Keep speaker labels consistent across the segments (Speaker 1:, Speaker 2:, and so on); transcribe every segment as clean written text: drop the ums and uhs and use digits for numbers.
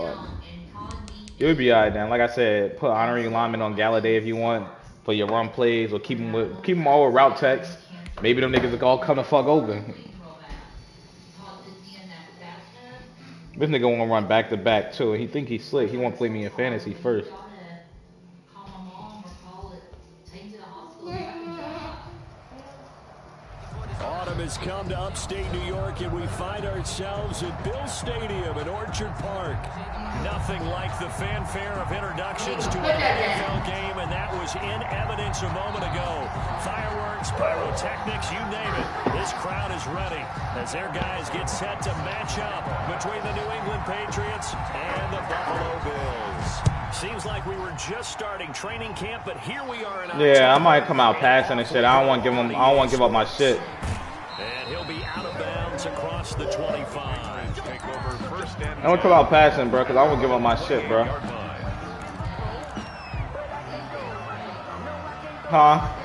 Speaker 1: fuck. You'll be alright then. Like I said, put honorary lineman on Galladay if you want for your run plays, or keep them all with route text. Maybe them niggas will all come the fuck over. This nigga wanna run back to back too. He think he's slick. He won't play me in fantasy first.
Speaker 2: Autumn has come to upstate New York, and we find ourselves at Bill Stadium in Orchard Park. Nothing like the fanfare of introductions to an NFL game, and that was in evidence a moment ago. Fireworks, pyrotechnics, you name it. This crowd is ready as their guys get set to match up between the New England Patriots and the Buffalo Bills. Seems like we were just starting training camp, but here we are in October.
Speaker 1: Yeah, I might come out passing and shit. I don't want to give up my shit.
Speaker 2: And he'll be out of bounds across the 25. Take over first and
Speaker 1: I want to come out passing, bro, because I won't give up my shit, bro. Huh?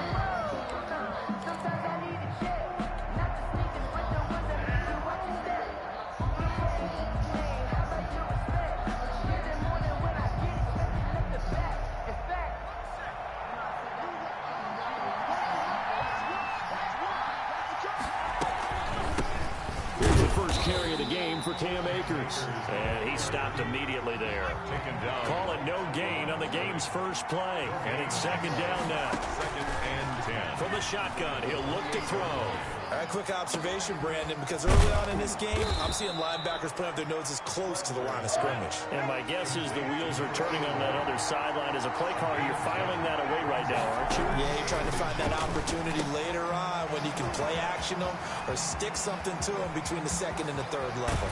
Speaker 2: Carry of the game for Cam Akers. And he stopped immediately there. Call it no gain on the game's first play. And it's second down now. Second and 10. From the shotgun, he'll look to throw.
Speaker 3: All right, quick observation, Brandon, because early on in this game, I'm seeing linebackers put up their noses close to the line of scrimmage.
Speaker 2: And my guess is the wheels are turning on that other sideline. As a play caller, you're filing that away right now, aren't you?
Speaker 3: Yeah, you're trying to find that opportunity later on when you can play action them or stick something to them between the second and the third level.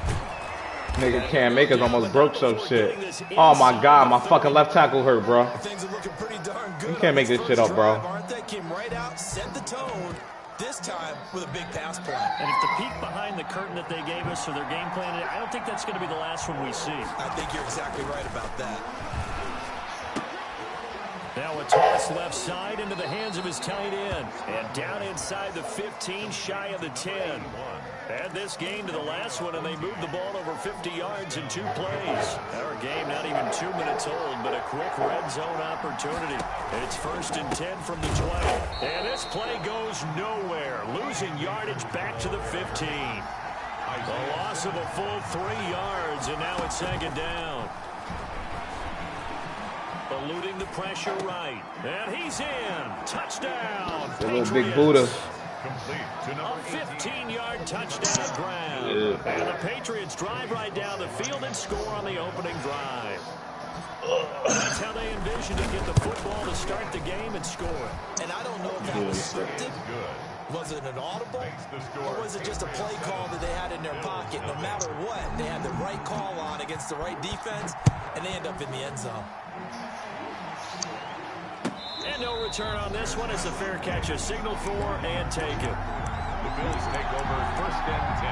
Speaker 1: Nigga Cam Akers almost broke some shit. Oh my god, my fucking left tackle hurt, bro.
Speaker 3: Things are looking pretty darn good.
Speaker 1: You can't make this shit up, bro.
Speaker 3: Aren't they? Came right out, set the tone. This time with a big pass play.
Speaker 2: And if the peek behind the curtain that they gave us for their game plan, I don't think that's going to be the last one we see.
Speaker 3: I think you're exactly right about that.
Speaker 2: Now a toss left side into the hands of his tight end. And down inside the 15, shy of the 10. Add this game to the last one, and they moved the ball over 50 yards in 2 plays. Our game not even 2 minutes old, but a quick red zone opportunity. It's first and 10 from the 20. And this play goes nowhere. Losing yardage back to the 15. A loss of a full 3 yards, and now it's second down. Eluding the pressure right. And he's in. Touchdown.
Speaker 1: A little big Buddha.
Speaker 2: A 15-yard touchdown grab. Yeah. And the Patriots drive right down the field and score on the opening drive. That's how they envisioned to get the football to start the game and score.
Speaker 3: And I don't know if that was scripted. Was it an audible? Or was it just a play call that they had in their pocket? No matter what, they had the right call on against the right defense, and they end up in the end zone.
Speaker 2: And no return on this one as the fair catch is signaled for and taken. The Bills take over first and 10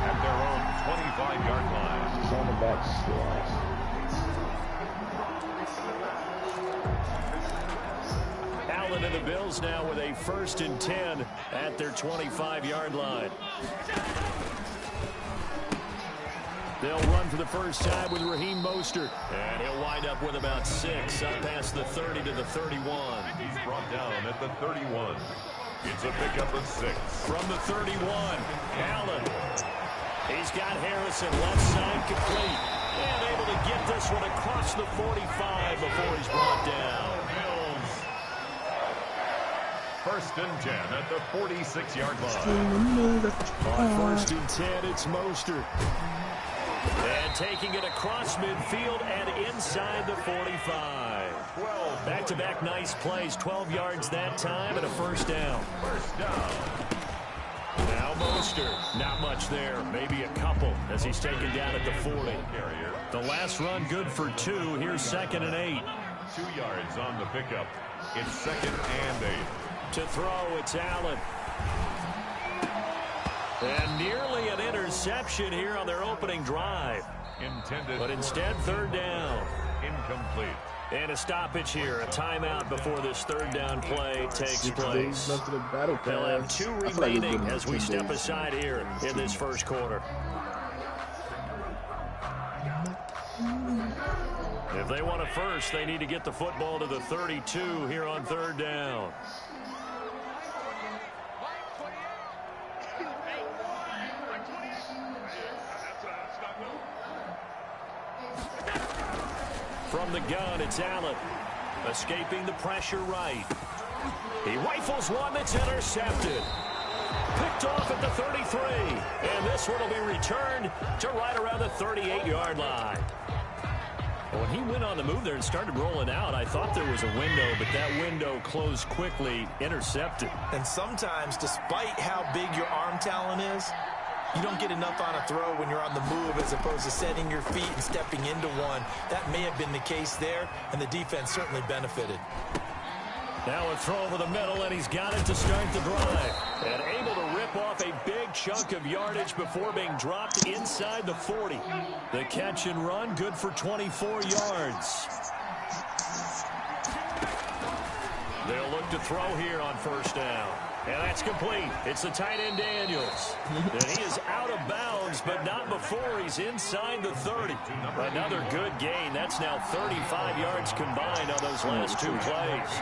Speaker 2: at their own 25-yard line.
Speaker 1: It's on the back slide.
Speaker 2: Allen and the Bills now with a first and 10 at their 25-yard line. They'll run for the first time with Raheem Mostert. And he'll wind up with about 6 up past the 30 to the 31.
Speaker 4: He's brought down at the 31. It's a pickup of 6.
Speaker 2: From the 31, Allen. He's got Harrison left side complete. And able to get this one across the 45 before he's brought down.
Speaker 4: First and 10 at the 46-yard line.
Speaker 2: On first and 10, it's Mostert. And taking it across midfield and inside the 45. Back-to-back nice plays, 12 yards that time and a first down. Now Mostert, not much there, maybe a couple as he's taken down at the 40. The last run good for 2, here's second and 8.
Speaker 4: 2 yards on the pickup. It's second and 8.
Speaker 2: To throw, it's Allen. And nearly an interception here on their opening drive. But instead, third down.
Speaker 4: Incomplete.
Speaker 2: And a stoppage here, a timeout before this third down play takes place. They'll have 2 remaining as we step aside here in this first quarter. If they want a first, they need to get the football to the 32 here on 3rd down. From the gun, it's Allen. Escaping the pressure right. He rifles one that's intercepted. Picked off at the 33. And this one will be returned to right around the 38-yard line. When he went on the move there and started rolling out, I thought there was a window, but that window closed quickly, intercepted.
Speaker 3: And sometimes, despite how big your arm talent is, you don't get enough on a throw when you're on the move as opposed to setting your feet and stepping into one. That may have been the case there, and the defense certainly benefited.
Speaker 2: Now a throw over the middle, and he's got it to start the drive. And able to rip off a big chunk of yardage before being dropped inside the 40. The catch and run, good for 24 yards. They'll look to throw here on 1st down. And that's complete. It's the tight end Daniels. And he is out of bounds, but not before he's inside the 30. Another good gain. That's now 35 yards combined on those last 2 plays.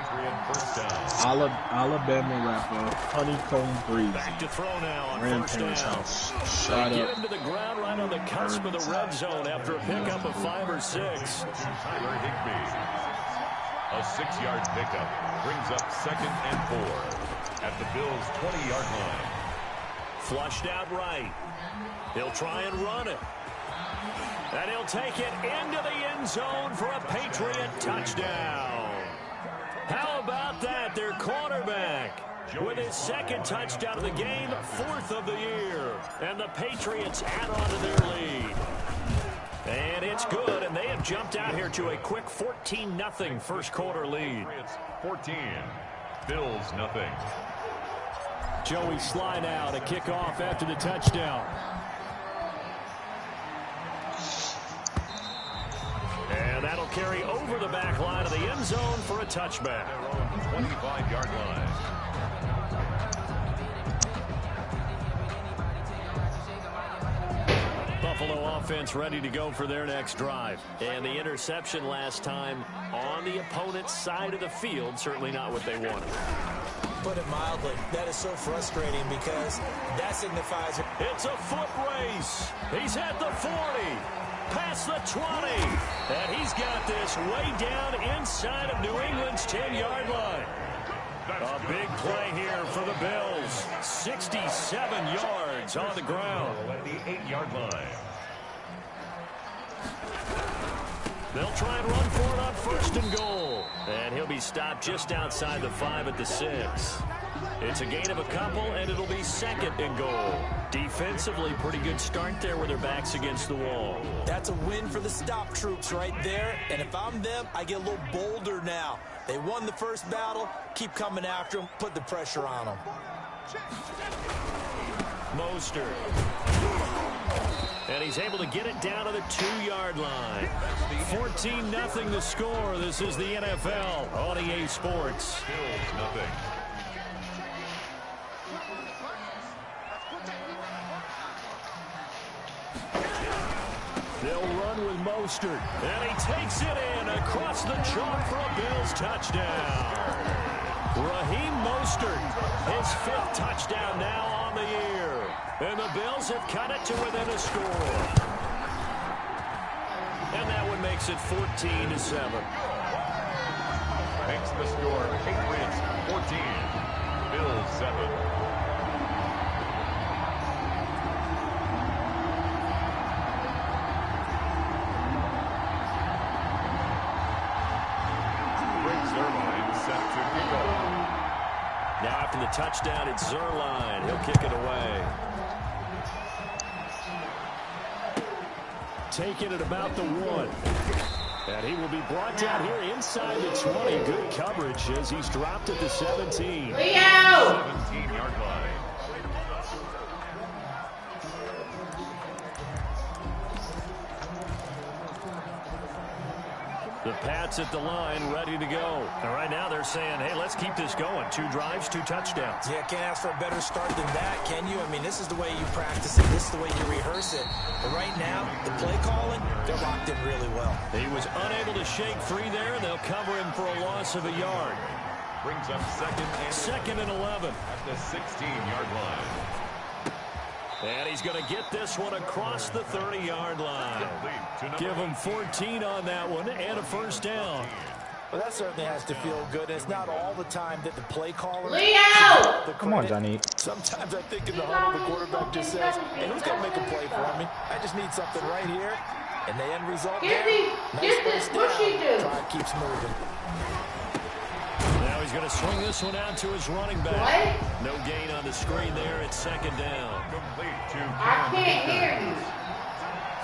Speaker 5: Alabama rapper, Honeycomb Breezy.
Speaker 2: Back to throw now on
Speaker 5: Grandparents'
Speaker 2: 1st down.
Speaker 5: house. Shut
Speaker 2: Get
Speaker 5: up.
Speaker 2: him to the ground right on the cusp of the red zone after a pickup of 5 or 6.
Speaker 4: Tyler Higbee. A 6-yard pickup brings up 2nd and 4 at the Bills' 20-yard line.
Speaker 2: Flushed out right. He'll try and run it. And he'll take it into the end zone for a Patriot touchdown. How about that? Their quarterback with his 2nd touchdown of the game, 4th of the year. And the Patriots add on to their lead. And it's good, and they have jumped out here to a quick 14-0 first quarter lead.
Speaker 4: 14, Bills nothing.
Speaker 2: Joey Sly now to kick off after the touchdown. And that'll carry over the back line of the end zone for a touchback.
Speaker 4: 25-yard line.
Speaker 2: Buffalo offense ready to go for their next drive. And the interception last time on the opponent's side of the field, certainly not what they wanted.
Speaker 3: Put it mildly, that is so frustrating because that signifies...
Speaker 2: It's a foot race. He's at the 40, past the 20, and he's got this way down inside of New England's 10-yard line. A big play here for the Bills. 67 yards on the ground.
Speaker 4: At the 8-yard line.
Speaker 2: They'll try and run for it on 1st and goal. And he'll be stopped just outside the 5 at the 6. It's a gain of a couple, and it'll be 2nd and goal. Defensively, pretty good start there with their backs against the wall.
Speaker 3: That's a win for the stop troops right there. And if I'm them, I get a little bolder now. They won the first battle. Keep coming after them. Put the pressure on them.
Speaker 2: Mostert. And he's able to get it down to the 2-yard line. 14-0 the score. This is the NFL on EA Sports.
Speaker 4: Bills nothing.
Speaker 2: They'll run with Mostert. And he takes it in across the chalk for a Bills touchdown. Raheem Mostert, his 5th touchdown now on the year. And the Bills have cut it to within a score. And that one makes it 14-7.
Speaker 4: Makes the score Patriots 14, Bills 7.
Speaker 2: Now after the touchdown, it's Zuerlein. He'll kick it away. Taking it about the 1. And he will be brought down here inside the 20. Good coverage as he's dropped at the 17.
Speaker 4: 17-yard line.
Speaker 2: The Pats at the line, ready to go. And right now they're saying, hey, let's keep this going. 2 drives, 2 touchdowns.
Speaker 3: Yeah, can't ask for a better start than that, can you? I mean, this is the way you practice it. This is the way you rehearse it. But right now, the play calling, they're locked in really well.
Speaker 2: He was unable to shake free there, and they'll cover him for a loss of a yard.
Speaker 4: Brings up second and
Speaker 2: 11.
Speaker 4: At the 16-yard line.
Speaker 2: And he's going to get this one across the 30-yard line. Give him 14 on that one and a first down.
Speaker 3: Well, that certainly has to feel good. It's not all the time that the play caller...
Speaker 1: Leo! Come on, Johnny.
Speaker 3: Sometimes I think in the huddle, the quarterback just says, hey, who's going to make a play for me? I just need something right here. And the end result there, nice first down. Drive keeps moving.
Speaker 2: Now he's going to swing this one out to his running back. No gain on the screen there. It's second down.
Speaker 4: Complete to
Speaker 6: I can't hear you.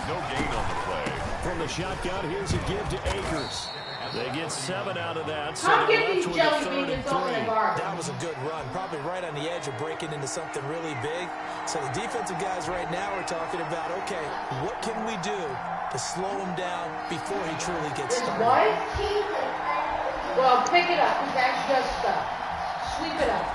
Speaker 4: No gain on the play.
Speaker 2: From the shotgun, here's a give to Akers. They get 7 out of that, so
Speaker 6: Come
Speaker 2: they're
Speaker 6: get
Speaker 2: left
Speaker 6: these
Speaker 2: with a
Speaker 6: jelly
Speaker 2: 3rd
Speaker 6: beans
Speaker 2: and
Speaker 6: on the
Speaker 2: 3.
Speaker 6: bar.
Speaker 3: That was a good run, probably right on the edge of breaking into something really big. So the defensive guys right now are talking about, okay, what can we do to slow him down before he truly gets started?
Speaker 6: What? Well, pick it up. That's just stuff. Sweep it up.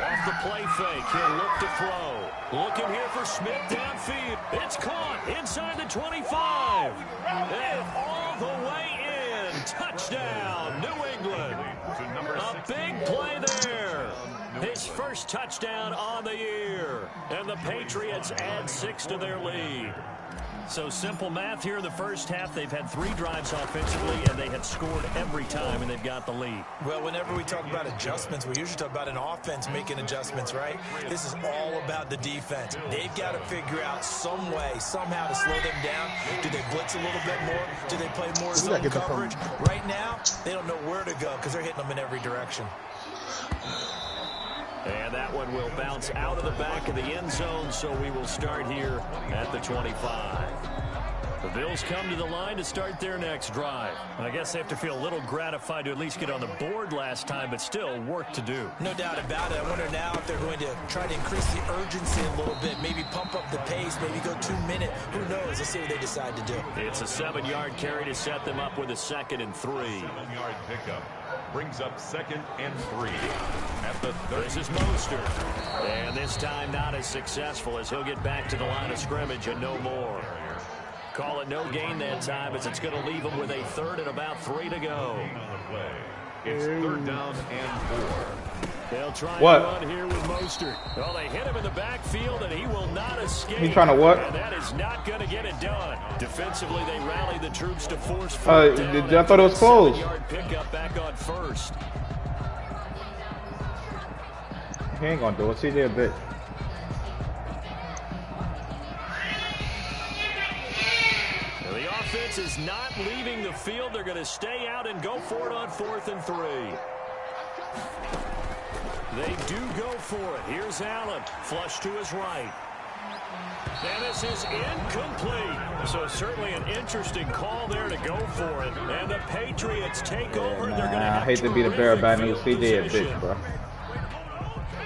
Speaker 2: Off the play fake, he'll look to throw. Looking here for Smith downfield. It's caught inside the 25. And all the way in. Touchdown, New England. A big play there. His first touchdown on the year. And the Patriots add 6 to their lead. So simple math here in the first half. They've had 3 drives offensively, and they have scored every time, and they've got the lead.
Speaker 3: Well, whenever we talk about adjustments, we usually talk about an offense making adjustments, right? This is all about the defense. They've got to figure out some way, somehow to slow them down. Do they blitz a little bit more? Do they play more zone coverage? Right now, they don't know where to go because they're hitting them in every direction.
Speaker 2: And that one will bounce out of the back of the end zone, so we will start here at the 25. The Bills come to the line to start their next drive. And I guess they have to feel a little gratified to at least get on the board last time, but still work to do.
Speaker 3: No doubt about it. I wonder now if they're going to try to increase the urgency a little bit, maybe pump up the pace, maybe go 2 minute. Who knows? Let's see what they decide to do.
Speaker 2: It's a 7-yard carry to set them up with a 2nd and 3.
Speaker 4: 7-yard pickup. Brings up 2nd and 3 at the 30.
Speaker 2: This is Mostert. And this time not as successful as he'll get back to the line of scrimmage and no more. Call it no gain that time as it's going to leave him with a 3rd and about 3 to go.
Speaker 4: It's 3rd down and 4.
Speaker 2: They'll try
Speaker 1: What?
Speaker 2: and run here with Mostert. Well, they hit him in the backfield, and he will not escape.
Speaker 1: He's trying to what?
Speaker 2: And that is not going to get it done. Defensively, they rallied the troops to force
Speaker 1: I thought it was closed.
Speaker 2: 7-yard pickup back on 1st.
Speaker 1: He ain't gonna do it. CJ a bitch.
Speaker 2: The offense is not leaving the field. They're going to stay out and go for it on 4th and 3. They do go for it. Here's Allen. Flush to his right. And this is incomplete. So certainly an interesting call there to go for it. And the Patriots take over. They're going to have
Speaker 1: I hate to be the bearer of bad news.
Speaker 2: field
Speaker 1: CJ a
Speaker 2: position.
Speaker 1: bitch, bro.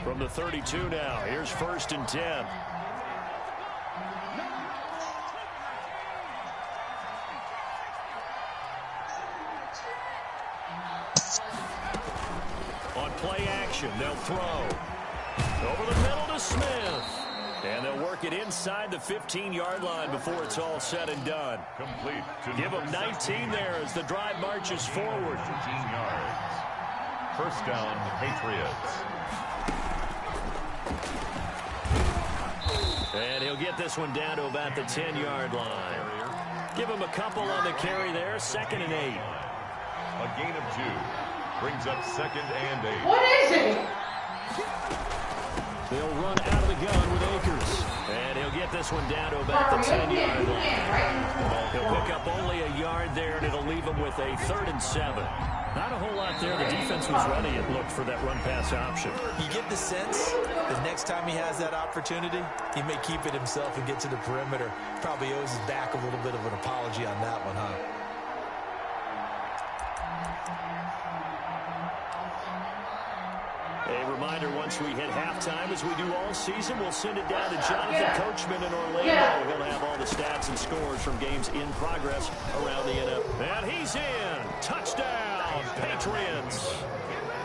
Speaker 2: From the 32 now. Here's 1st and 10. On play action, they'll throw. Over the middle to Smith. And they'll work it inside the 15-yard line before it's all said and done.
Speaker 4: Complete to
Speaker 2: Give them 19 there as the drive marches forward.
Speaker 4: 15 yards. First down, Patriots.
Speaker 2: And he'll get this one down to about the 10-yard line. Give him a couple on the carry there. 2nd and 8.
Speaker 4: A gain of 2. Brings up 2nd and 8.
Speaker 6: What is it?
Speaker 2: They'll run out of the gun with Akers. And he'll get this one down to about the 10-yard line. He'll pick up only a yard there, and it'll leave him with a 3rd and 7. Not a whole lot there. The defense was ready and looked for that run-pass option.
Speaker 3: You get the sense that next time he has that opportunity, he may keep it himself and get to the perimeter. Probably owes his back a little bit of an apology on that one, huh?
Speaker 2: A reminder, once we hit halftime, as we do all season, we'll send it down to Jonathan Coachman in Orlando. He'll have all the stats and scores from games in progress around the NFL. And he's in. Touchdown, Patriots.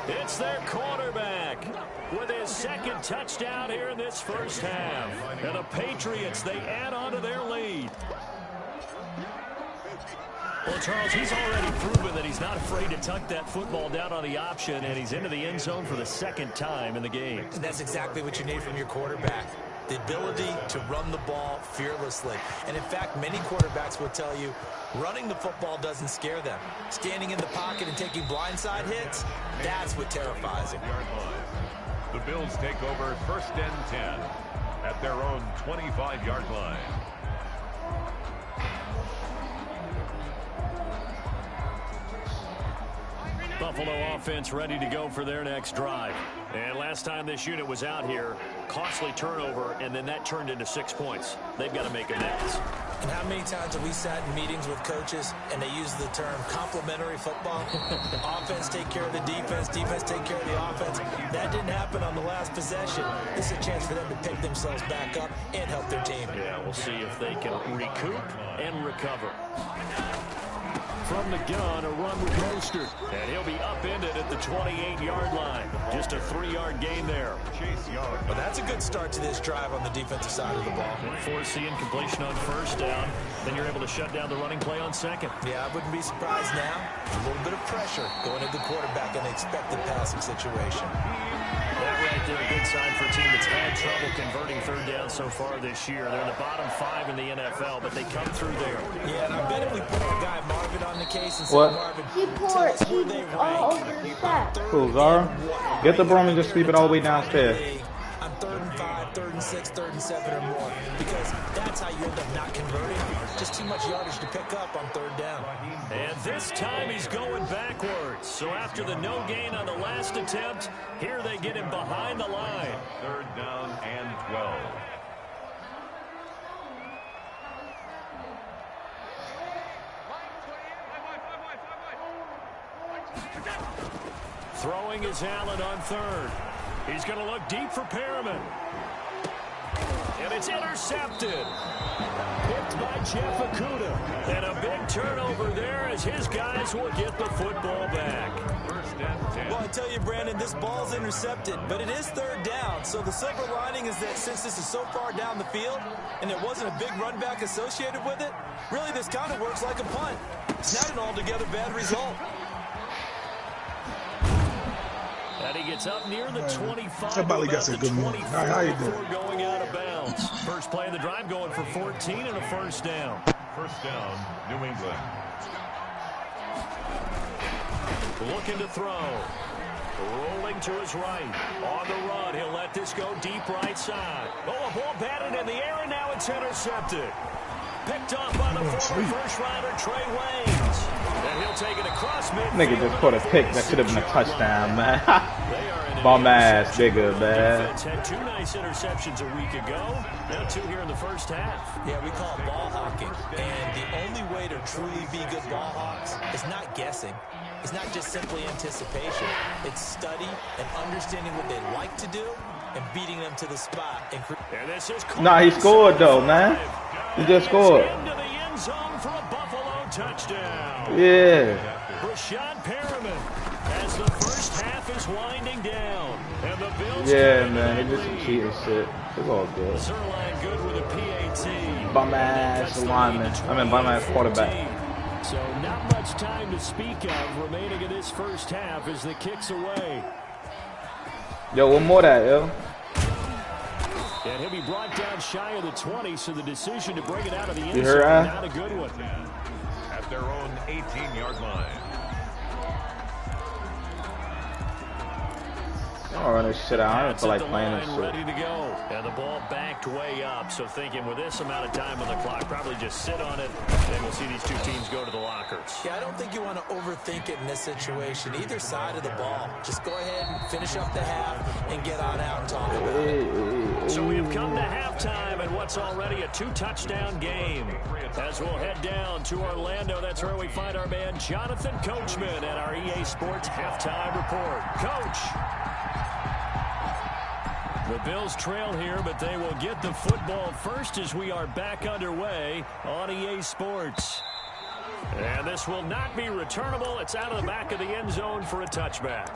Speaker 2: It's their quarterback with his second touchdown here in this first half. And the Patriots, they add on to their lead. Well, Charles, he's already proven that he's not afraid to tuck that football down on the option, and he's into the end zone for the second time in the game.
Speaker 3: And that's exactly what you need from your quarterback. The ability to run the ball fearlessly. And in fact, many quarterbacks will tell you running the football doesn't scare them. Standing in the pocket and taking blindside hits, that's what terrifies them.
Speaker 4: The Bills take over 1st and 10 at their own 25-yard line.
Speaker 2: Buffalo offense ready to go for their next drive. And last time this unit was out here, costly turnover, and then that turned into 6 points. They've got to make amends.
Speaker 3: And how many times have we sat in meetings with coaches and they use the term complementary football? Offense take care of the defense, defense take care of the offense. That didn't happen on the last possession. This is a chance for them to pick themselves back up and help their team.
Speaker 2: Yeah, we'll see if they can recoup and recover. From the gun, a run with Mostert. And he'll be upended at the 28-yard line. Just a 3-yard gain there.
Speaker 4: Chase Young.
Speaker 3: Well, that's a good start to this drive on the defensive side of the ball.
Speaker 2: Force the incompletion on first down. Then you're able to shut down the running play on second.
Speaker 3: Yeah, I wouldn't be surprised now. A little bit of pressure going at the quarterback in the expected passing situation.
Speaker 2: That right there, a good sign for a team that's had trouble converting third down so far this year. They're in the bottom 5 in the NFL, but they come through there.
Speaker 3: Yeah, and I bet if we put our guy Marvin on the case and say,
Speaker 1: What?
Speaker 3: Marvin,
Speaker 6: He
Speaker 3: tell us where they
Speaker 6: all
Speaker 3: rank.
Speaker 6: over the stat.
Speaker 1: Cool, Zara. Get the broom and just sweep it all the way downstairs.
Speaker 3: On 3rd and 5, 3rd and 6, 3rd and 7 or more. Because that's how you end up not converting. Just too much yardage to pick up on 3rd down.
Speaker 2: And this time he's going backwards. So after the no gain on the last attempt, here they get him behind the line.
Speaker 4: 3rd down and 12.
Speaker 2: Throwing is Allen on 3rd. He's going to look deep for Perriman. And it's intercepted. Picked by Jeff Okudah. And a big turnover there as his guys will get the football back.
Speaker 4: 1st and 10.
Speaker 3: Well, I tell you, Brandon, this ball's intercepted, but it is 3rd down. So the silver lining is that since this is so far down the field and there wasn't a big run back associated with it, really this kind of works like a punt. It's not an altogether bad result.
Speaker 2: And he gets up near the 25.
Speaker 7: Somebody got some good morning. How you doing?
Speaker 2: Before going out of bounds. First play of the drive going for 14 and a 1st down.
Speaker 4: 1st down, New England.
Speaker 2: Looking to throw. Rolling to his right. On the run, he'll let this go deep right side. Oh, a ball batted in the air, and now it's intercepted. Picked off by the former first-rounder Trey Waynes. And he'll take it across midfield.
Speaker 1: Nigga just caught a pick that should have been a touchdown, man. Bum ass nigga, man.
Speaker 2: Defense had 2 nice interceptions a week ago. Now 2 here in the first half.
Speaker 3: Yeah, we call it ball hawking. And the only way to truly be good ball hawks is not guessing. It's not just simply anticipation. It's study and understanding what they like to do and beating them to the spot.
Speaker 2: And this is
Speaker 1: Nah, he scored though, man. He just scored.
Speaker 2: Into the end zone for a Buffalo touchdown.
Speaker 1: Yeah.
Speaker 2: Rashad Perriman as the first half is winding down. And the Bills.
Speaker 1: Yeah, man. He did some cheating shit. It's all good.
Speaker 2: Zerline good with a PAT.
Speaker 1: Bum ass lineman. I mean, bum ass quarterback.
Speaker 2: So not much time to speak of remaining in this first half as the kick's away.
Speaker 1: Yo, one more that, yo.
Speaker 2: And he'll be brought down shy of the 20, so the decision to bring it out of the end
Speaker 1: You
Speaker 2: zone,
Speaker 1: heard that?
Speaker 2: not a good one.
Speaker 4: At their own 18-yard line.
Speaker 1: I don't run this shit out. I don't feel like
Speaker 2: That's at the
Speaker 1: playing
Speaker 2: line,
Speaker 1: this shit.
Speaker 2: ready to go. And the ball backed way up, so thinking with this amount of time on the clock, probably just sit on it, and we'll see these 2 teams go to the lockers.
Speaker 3: Yeah, I don't think you want to overthink it in this situation. Either side of the ball. Just go ahead and finish up the half and get on out and talk about it.
Speaker 2: So we have come to halftime and what's already a 2-touchdown game. As we'll head down to Orlando, that's where we find our man Jonathan Coachman at our EA Sports Halftime Report. Coach. The Bills trail here, but they will get the football first as we are back underway on EA Sports. And this will not be returnable. It's out of the back of the end zone for a touchback.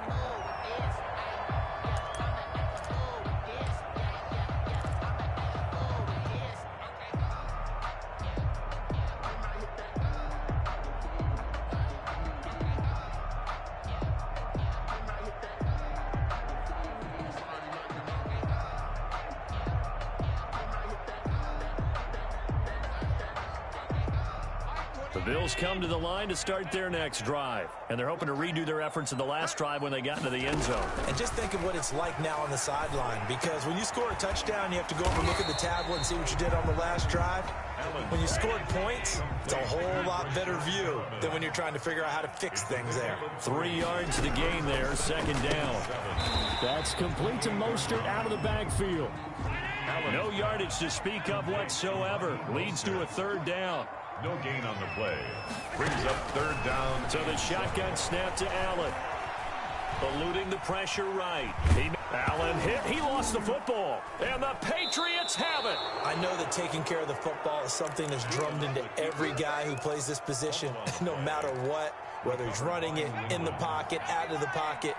Speaker 2: The Bills come to the line to start their next drive, and they're hoping to redo their efforts in the last drive when they got into the end zone.
Speaker 3: And just think of what it's like now on the sideline, because when you score a touchdown, you have to go over and look at the tablet and see what you did on the last drive. When you scored points, it's a whole lot better view than when you're trying to figure out how to fix things there.
Speaker 2: 3 yards to the gain there, second down. That's complete to Mostert out of the backfield. No yardage to speak of whatsoever. Leads to a third down.
Speaker 4: No gain on the play. Brings up third down.
Speaker 2: So the shotgun snap to Allen. Eluding the pressure right. Allen hit. He lost the football. And the Patriots have it.
Speaker 3: I know that taking care of the football is something that's drummed into every guy who plays this position, no matter what, whether he's running it, in the pocket, out of the pocket.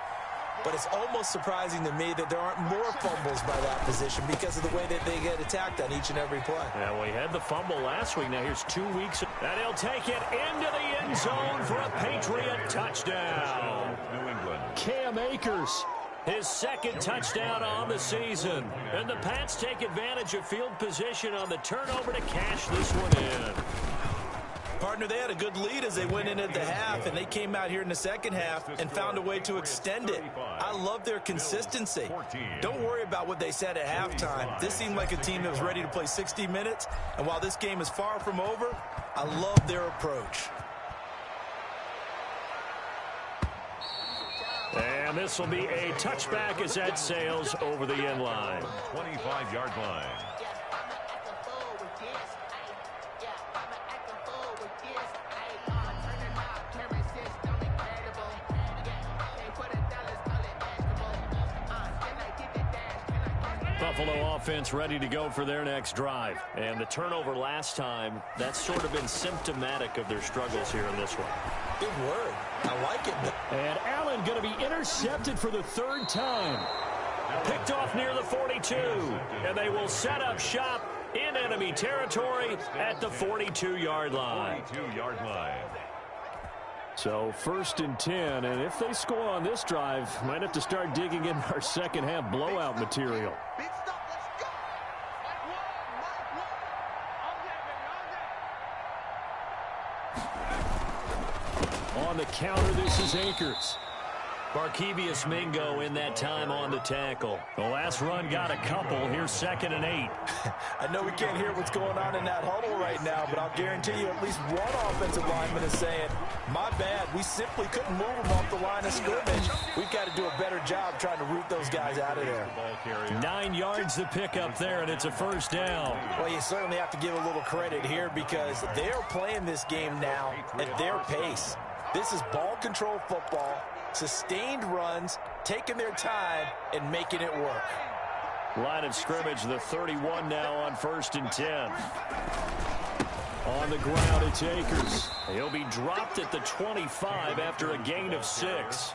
Speaker 3: But it's almost surprising to me that there aren't more fumbles by that position because of the way that they get attacked on each and every play.
Speaker 2: Yeah, well, he had the fumble last week. Now here's 2 weeks. And he'll take it into the end zone for a Patriot touchdown.
Speaker 4: New England.
Speaker 2: Cam Akers, his second touchdown on the season. And the Pats take advantage of field position on the turnover to cash this one in.
Speaker 3: Partner, they had a good lead as they went in at the half, and they came out here in the second half and found a way to extend it. I love their consistency. Don't worry about what they said at halftime. This seemed like a team that was ready to play 60 minutes, and while this game is far from over, I love their approach.
Speaker 2: And this will be a touchback as that sails over the end line.
Speaker 4: 25-yard line.
Speaker 2: Buffalo offense ready to go for their next drive. And the turnover last time, that's sort of been symptomatic of their struggles here in this one.
Speaker 3: Good word. I like it.
Speaker 2: And Allen going to be intercepted for the third time. Picked off near the 42. And they will set up shop in enemy territory at the 42-yard line.
Speaker 4: 42-yard line.
Speaker 2: So 1st and 10, and if they score on this drive, might have to start digging in our second half blowout material. On the counter, this is Akers. Barkevious Mingo in that time on the tackle. The last run got a couple. Here's 2nd and 8.
Speaker 3: I know we can't hear what's going on in that huddle right now, but I'll guarantee you at least one offensive lineman is saying, my bad, we simply couldn't move them off the line of scrimmage. We've got to do a better job trying to root those guys out of there.
Speaker 2: 9 yards to pick up there, and it's a first down.
Speaker 3: Well, you certainly have to give a little credit here because they're playing this game now at their pace. This is ball control football, sustained runs, taking their time, and making it work.
Speaker 2: Line of scrimmage, the 31 now on 1st and 10. On the ground, it's Akers. He'll be dropped at the 25 after a gain of 6.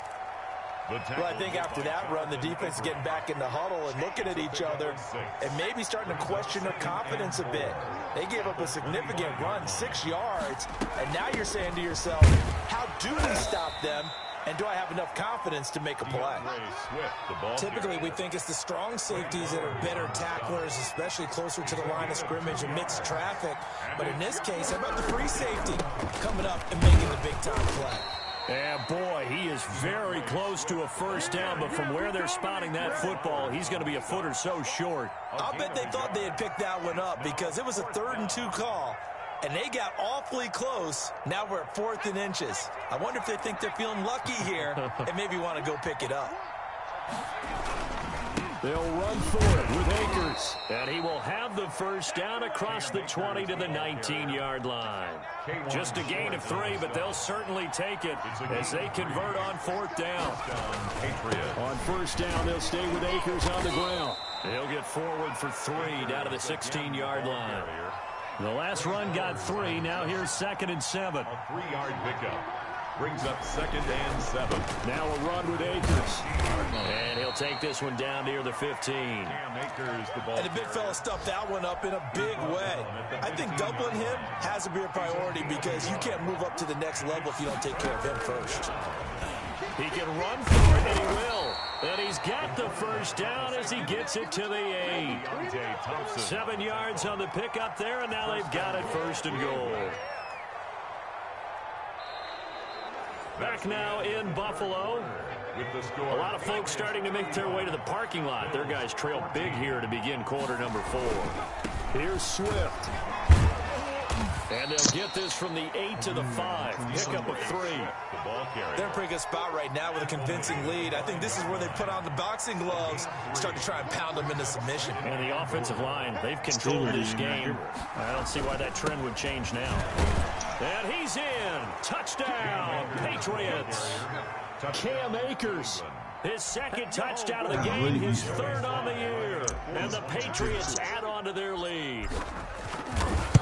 Speaker 3: Well, I think after that run, the defense is getting back in the huddle and looking at each other and maybe starting to question their confidence a bit. They gave up a significant run, 6 yards, and now you're saying to yourself, how do we stop them? And do I have enough confidence to make a play? Typically, we think it's the strong safeties that are better tacklers, especially closer to the line of scrimmage amidst traffic. But in this case, how about the free safety coming up and making the big-time play?
Speaker 2: And boy, he is very close to a first down, but from where they're spotting that football, he's going to be a foot or so short.
Speaker 3: I'll bet they thought they had picked that one up because it was a 3rd and 2 call. And they got awfully close. Now we're at 4th and inches. I wonder if they think they're feeling lucky here and maybe want to go pick it up.
Speaker 2: They'll run for it with Akers. And he will have the first down across the 20 to the 19-yard line. Just a gain of 3, but they'll certainly take it as they convert on 4th down. On 1st down, they'll stay with Akers on the ground. He'll get forward for 3 down to the 16-yard line. The last run got 3. Now here's 2nd and 7.
Speaker 4: A 3-yard pickup. Brings up 2nd and 7.
Speaker 2: Now a run with Akers. And he'll take this one down near the 15.
Speaker 4: Akers, the ball
Speaker 3: And the big fella stuffed that one up in a big way. I think doubling him has to be a priority because you can't move up to the next level if you don't take care of him first.
Speaker 2: He can run for it, and he will. And he's got the first down as he gets it to the 8. 7 yards on the pickup there, and now they've got it 1st and goal. Back now in Buffalo.
Speaker 4: with the score.
Speaker 2: A lot of folks starting to make their way to the parking lot. Their guys trail big here to begin quarter number 4. Here's Swift. And they'll get this from the 8 to the 5. Pickup of 3.
Speaker 4: The ball carrier.
Speaker 3: They're in a pretty good spot right now with a convincing lead. I think this is where they put on the boxing gloves, start to try and pound them into submission.
Speaker 2: And the offensive line, they've controlled this game. I don't see why that trend would change now. And he's in. Touchdown, Patriots. Cam Akers. His second touchdown of the game, his third on the year. And the Patriots add on to their lead.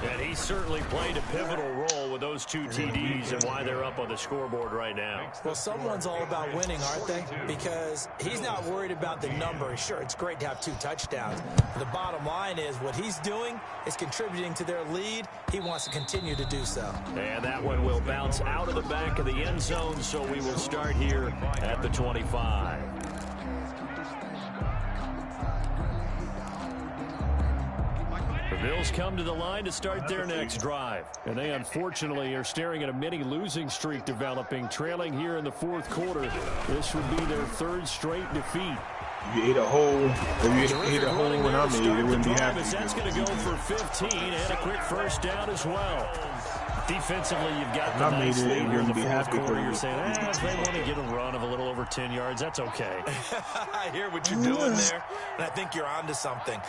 Speaker 2: And he certainly played a pivotal role with those 2 TDs and why they're up on the scoreboard right now.
Speaker 3: Well, someone's all about winning, aren't they? Because he's not worried about the number. Sure, it's great to have 2 touchdowns. The bottom line is what he's doing is contributing to their lead. He wants to continue to do so.
Speaker 2: And that one will bounce out of the back of the end zone, so we will start here at the 25. The Bills come to the line to start their next drive. And they unfortunately are staring at a mini losing streak developing, trailing here in the 4th quarter. This would be their 3rd straight defeat.
Speaker 5: If you ate a hole, when I made it, wouldn't be happy.
Speaker 2: That's going to go for 15 and a quick first down as well. Defensively, you've got the nice lead here in the 4th quarter. You're saying, if they want to get a run of a little over 10 yards, that's okay.
Speaker 3: I hear what you're doing there, and I think you're onto something.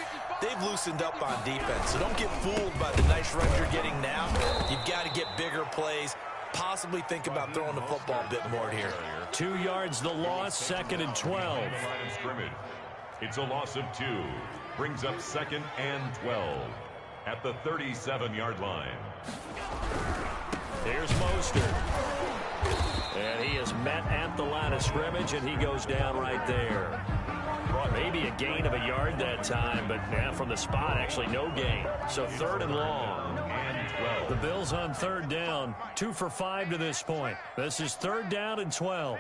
Speaker 3: They've loosened up on defense, so don't get fooled by the nice runs you're getting now. You've got to get bigger plays. Possibly think about throwing the football a bit more here.
Speaker 2: 2 yards the loss, 2nd and 12.
Speaker 4: It's a loss of 2. Brings up 2nd and 12 at the 37-yard line.
Speaker 2: Here's Mostert. And he is met at the line of scrimmage, and he goes down right there. Maybe a gain of a yard that time, but from the spot, actually no gain. So 3rd and long.
Speaker 4: And 12.
Speaker 2: The Bills on 3rd down, 2 for 5 to this point. This is 3rd down and 12.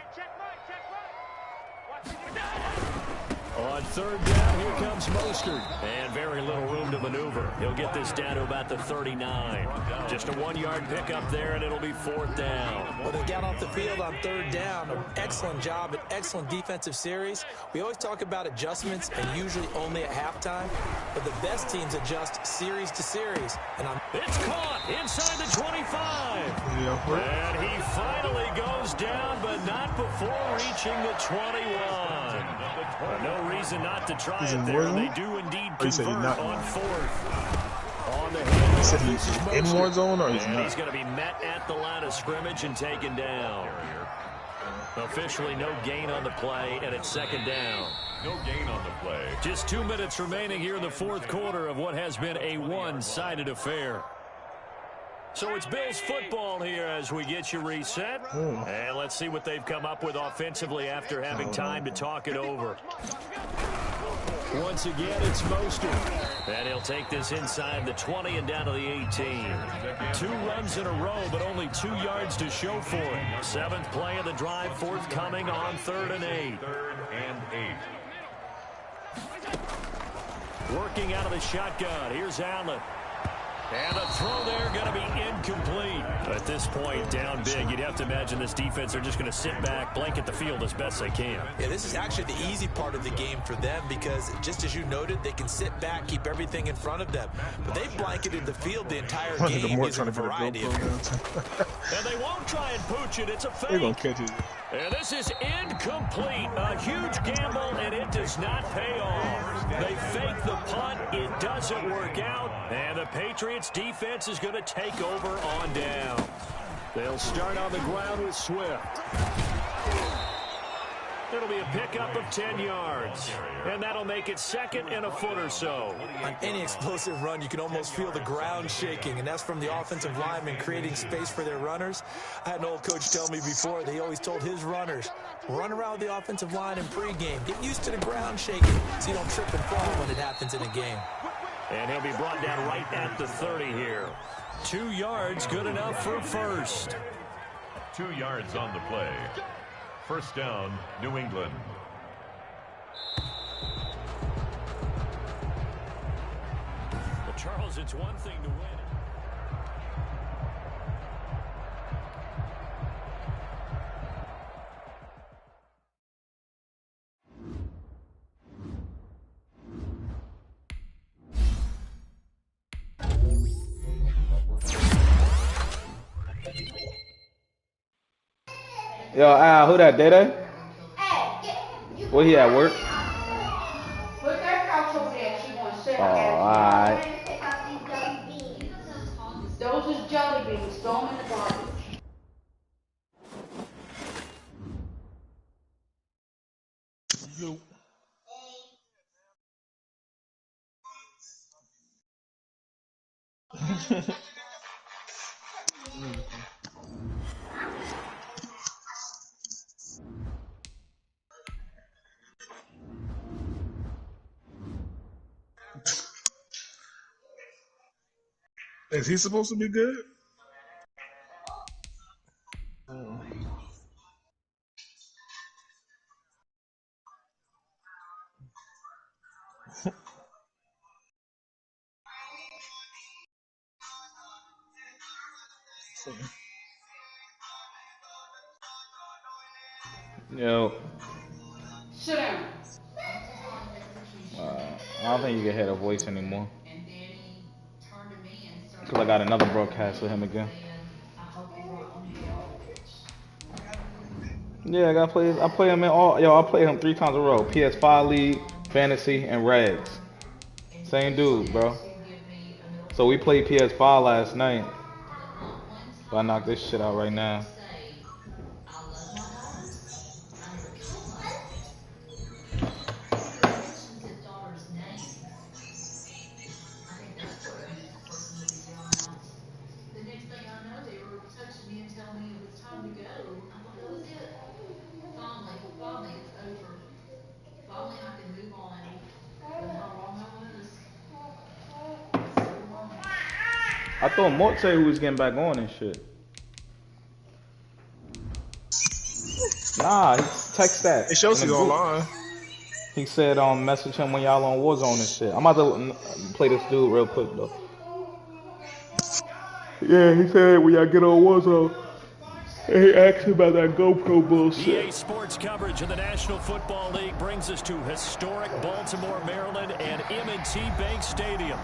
Speaker 2: On 3rd down, here comes Mostert. And very little room to maneuver. He'll get this down to about the 39. Just a 1-yard pickup there, and it'll be 4th down.
Speaker 3: Well, they got off the field on 3rd down. An excellent job, an excellent defensive series. We always talk about adjustments, and usually only at halftime. But the best teams adjust series to series. And
Speaker 2: it's caught inside the 25. And he finally goes down, but not before reaching the 21. No reason not to try it there. They do indeed convert on 4th. On the head.
Speaker 5: He said he's in war zone or he's not?
Speaker 2: He's going to be met at the line of scrimmage and taken down. Officially no gain on the play, and it's 2nd down.
Speaker 4: No gain on the play.
Speaker 2: Just 2 minutes remaining here in the 4th quarter of what has been a one-sided affair. So it's Bills football here as we get you reset. And let's see what they've come up with offensively after having time to talk it over. Once again, it's Mostert. And he'll take this inside the 20 and down to the 18. 2 runs in a row, but only 2 yards to show for it. 7th play of the drive forthcoming on 3rd and 8.
Speaker 4: 3rd and 8.
Speaker 2: Working out of the shotgun. Here's Allen. And the throw there going to be incomplete. At this point, down big, you'd have to imagine this defense are just going to sit back, blanket the field as best they can.
Speaker 3: Yeah, this is actually the easy part of the game for them because, just as you noted, they can sit back, keep everything in front of them. But they blanketed the field the entire game using a variety of
Speaker 2: And they won't try and pooch it. It's a fake.
Speaker 5: They're going to catch it.
Speaker 2: And this is incomplete. A huge gamble, and it does not pay off. They fake the punt. It doesn't work out. And the Patriots defense is going to take over on down. They'll start on the ground with Swift. It'll be a pickup of 10 yards. And that'll make it second and a foot or so.
Speaker 3: On any explosive run, you can almost feel the ground shaking, and that's from the offensive linemen creating space for their runners. I had an old coach tell me before, they always told his runners, run around the offensive line in pregame. Get used to the ground shaking so you don't trip and fall when it happens in a game.
Speaker 2: And he'll be brought down right at the 30 here. 2 yards, good enough for first.
Speaker 4: 2 yards on the play. First down, New England.
Speaker 2: Well, Charles, it's one thing to win.
Speaker 1: Yo, Al, who that, Dede? Where he at, work?
Speaker 6: Put that couch over there. She wants to sit
Speaker 1: Oh, alright.
Speaker 6: Those is jelly beans. Throw them in the garbage.
Speaker 5: Yo. Is he supposed to be good?
Speaker 1: Yo.
Speaker 6: Sit down.
Speaker 1: I don't think you can hear the voice anymore. Because I got another broadcast with him again. Yeah, I play him in all. Yo, I play him 3 times in a row. PS5 League, Fantasy, and Regs. Same dude, bro. So we played PS5 last night. But I knocked this shit out right now. I thought Mort said who was getting back on and shit. Nah, he text that.
Speaker 5: It shows you online.
Speaker 1: He said message him when y'all on Warzone and shit. I'm about to play this dude real quick though. Yeah, he said when y'all get on Warzone. And he asked me about that GoPro bullshit.
Speaker 2: EA Sports coverage of the National Football League brings us to historic Baltimore, Maryland, and M&T Bank Stadium.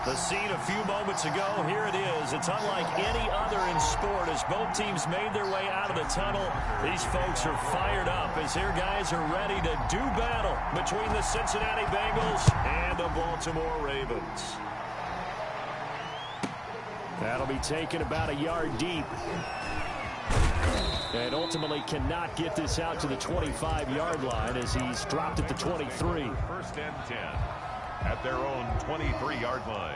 Speaker 2: The scene a few moments ago, here it is. It's unlike any other in sport as both teams made their way out of the tunnel. These folks are fired up as their guys are ready to do battle between the Cincinnati Bengals and the Baltimore Ravens. That'll be taken about a yard deep. And ultimately cannot get this out to the 25-yard line as he's dropped at the 23.
Speaker 4: First and 10 at their own 23-yard line.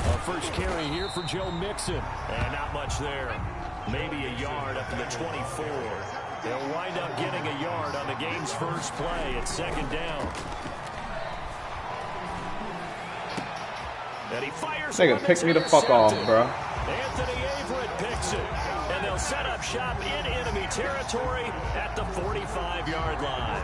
Speaker 2: A first carry here for Joe Mixon. And not much there. Maybe a yard up to the 24. They'll wind up getting a yard on the game's first play at second down. And he fires.
Speaker 1: Nigga, pick me the fuck off, bro.
Speaker 2: Anthony Averett picks it. And they'll set up shop in enemy territory at the 45-yard line.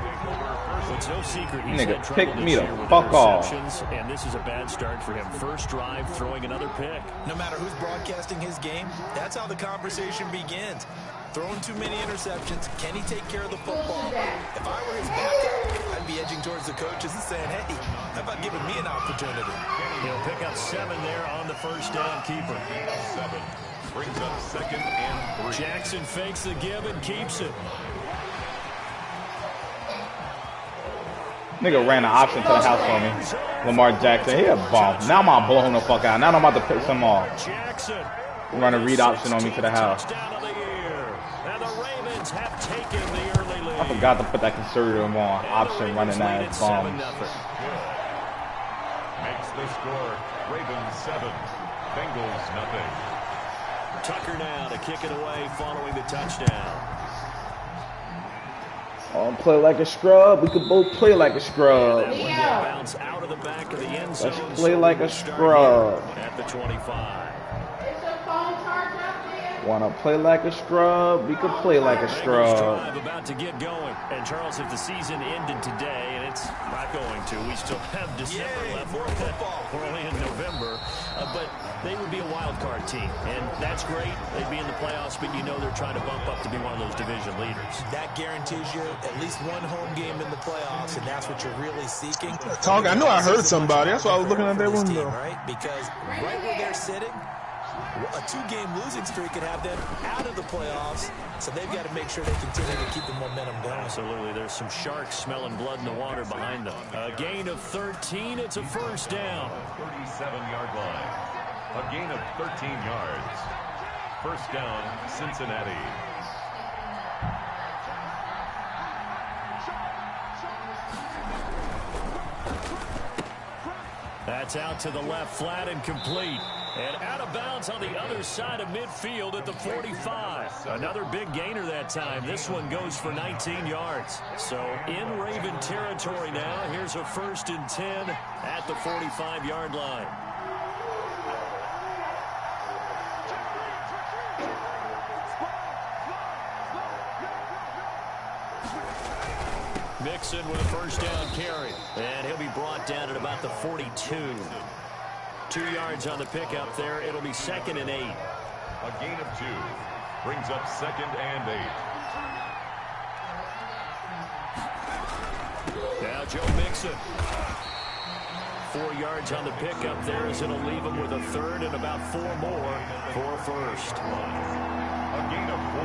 Speaker 2: It's no secret he's
Speaker 1: Nigga,
Speaker 2: had trouble
Speaker 1: pick me
Speaker 2: this
Speaker 1: the
Speaker 2: year with
Speaker 1: fuck off.
Speaker 2: interceptions, and this is a bad start for him. First drive, throwing another pick.
Speaker 3: No matter who's broadcasting his game, that's how the conversation begins. Throwing too many interceptions. Can he take care of the football? If I were his backup, I'd be edging towards the coaches and saying, hey, how about giving me an opportunity?
Speaker 2: He'll pick up 7 there on the first down keeper.
Speaker 4: 7 brings up 2nd and 3.
Speaker 2: Jackson fakes the give and keeps it.
Speaker 1: Nigga ran an option to the house for me. Lamar Jackson, he a bum. Now I'm gonna blow him the fuck out. Now I'm about to piss him off.
Speaker 2: Jackson
Speaker 1: Run a read option on me to the house.
Speaker 2: touchdown of the year. And the Ravens have taken the early lead.
Speaker 1: I forgot to put that conservative on option running ass bum.
Speaker 4: Makes the score. Ravens 7, Bengals nothing.
Speaker 2: Tucker now to kick it away following the touchdown.
Speaker 1: Oh, play like a scrub. We could both play like a scrub.
Speaker 2: Bounce out of the back of the end zone.
Speaker 1: Let's play like a scrub.
Speaker 2: At the 25.
Speaker 1: Wanna play like a scrub? We could play like a scrub.
Speaker 2: Drive about to get going. And Charles, if the season ended today, and it's not going to, we still have December left. We're only in November, but they would be a wild card team, and that's great. They'd be in the playoffs, but you know they're trying to bump up to be one of those division leaders.
Speaker 3: That guarantees you at least one home game in the playoffs, and that's what you're really seeking.
Speaker 5: Talk. I know I heard somebody. That's why I was looking at that window.
Speaker 3: Right? Because right where they're sitting, a 2-game losing streak could have them out of the playoffs, so they've got to make sure they continue to keep the momentum going.
Speaker 2: Absolutely. There's some sharks smelling blood in the water behind them. A gain of 13. It's a first down.
Speaker 4: 37-yard line. A gain of 13 yards. First down, Cincinnati.
Speaker 2: That's out to the left, flat and complete. And out of bounds on the other side of midfield at the 45. Another big gainer that time. This one goes for 19 yards. So in Raven territory now. Here's a 1st and 10 at the 45-yard line. Mixon with a first down carry. And he'll be brought down at about the 42. 2 yards on the pickup there. It'll be 2nd and 8.
Speaker 4: A gain of 2. Brings up 2nd and 8.
Speaker 2: Now Joe Mixon. 4 yards on the pickup there as it'll leave him with a 3rd and about 4 more for a first.
Speaker 4: A gain of 4.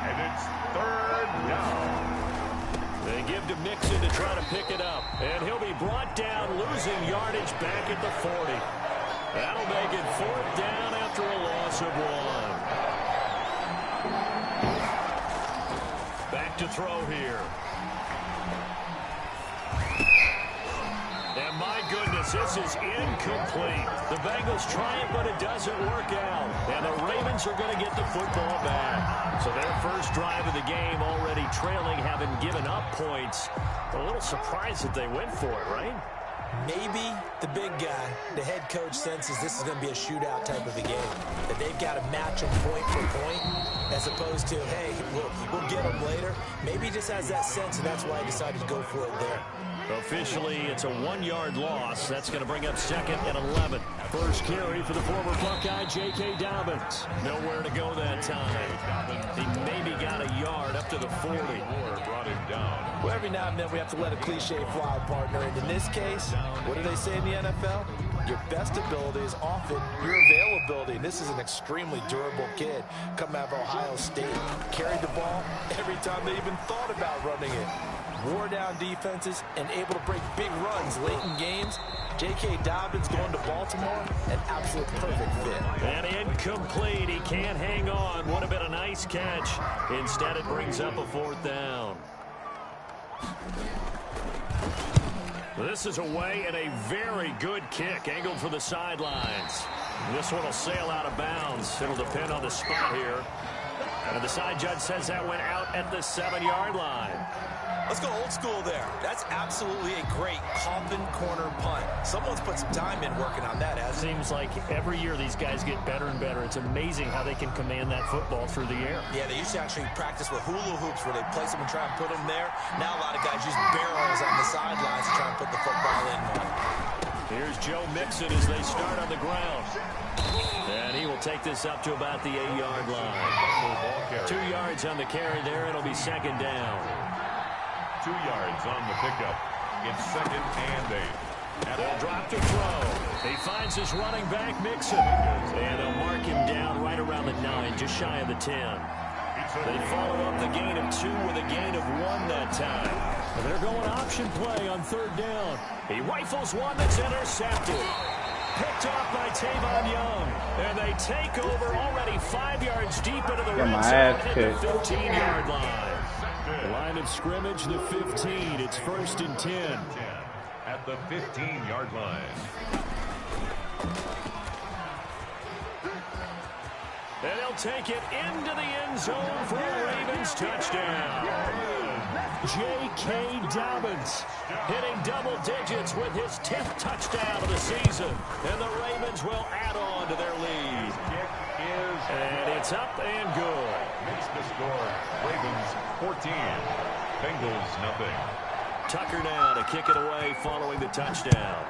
Speaker 4: And it's 3rd down.
Speaker 2: They give to Mixon to try to pick it up. And he'll be brought down, losing yardage back at the 40. That'll make it 4th down after a loss of 1. Back to throw here. And my goodness, this is incomplete. The Bengals try it, but it doesn't work out. And the Ravens are going to get the football back. So their first drive of the game already trailing, having given up points. A little surprised that they went for it, right?
Speaker 3: Maybe the big guy, the head coach, senses this is going to be a shootout type of a game. That they've got to match them point for point, as opposed to, hey, we'll get them later. Maybe he just has that sense, and that's why he decided to go for it there.
Speaker 2: Officially, it's a 1-yard loss. That's going to bring up 2nd and 11. First carry for the former Buckeye, J.K. Dobbins. Nowhere to go that time. He maybe got a yard up to the 40.
Speaker 4: Brought him down.
Speaker 3: Well, every now and then we have to let a cliche fly, partner. And in this case, what do they say in the NFL? Your best ability is often your availability. And this is an extremely durable kid coming out of Ohio State. Carried the ball every time they even thought about running it. Wore down defenses and able to break big runs late in games. J.K. Dobbins going to Baltimore, an absolute perfect fit.
Speaker 2: And incomplete. He can't hang on. Would have been a nice catch. Instead, it brings up a 4th down. This is away and a very good kick. Angled for the sidelines. This one will sail out of bounds. It'll depend on the spot here. And the side judge says that went out at the 7-yard line.
Speaker 3: Let's go old school there. That's absolutely a great coffin corner punt. Someone's put some time in working on that. It
Speaker 2: seems like every year these guys get better and better. It's amazing how they can command that football through the air.
Speaker 3: Yeah, they used to actually practice with hula hoops where they place them and try and put them there. Now a lot of guys use barrels on the sidelines to try and put the football in.
Speaker 2: Here's Joe Mixon as they start on the ground. And he will take this up to about the 8-yard line. 2 yards on the carry there. It'll be second down.
Speaker 4: 2 yards on the pickup. It's second and 8.
Speaker 2: They'll drop to throw. He finds his running back, Mixon. And they'll mark him down right around the 9, just shy of the 10. They follow up the gain of 2 with a gain of 1 that time. And they're going option play on third down. He rifles one that's intercepted. Picked off by Tavon Young. And they take over already 5 yards deep into the red zone at the 15-yard line. Line of scrimmage, the 15. It's first and 10.
Speaker 4: At the 15-yard line.
Speaker 2: And they'll take it into the end zone for a Ravens touchdown. J.K. Dobbins hitting double digits with his 10th touchdown of the season. And the Ravens will add on to their lead. And it's up and good.
Speaker 4: Makes the score. Ravens 14. Bengals nothing.
Speaker 2: Tucker now to kick it away following the touchdown.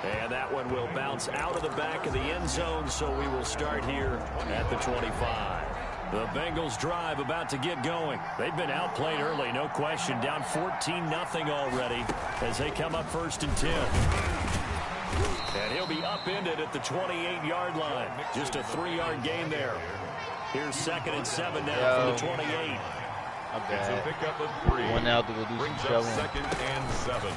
Speaker 2: And that one will bounce out of the back of the end zone, so we will start here at the 25. The Bengals drive about to get going. They've been outplayed early, no question. Down 14-0 already as they come up first and 10. And he'll be upended at the 28-yard line. Just a 3-yard gain there. Here's second and 7 now from the 28.
Speaker 4: It's a pickup of 3.
Speaker 8: One out to go do
Speaker 4: Brings
Speaker 8: some
Speaker 4: up
Speaker 8: shoving.
Speaker 4: second and 7.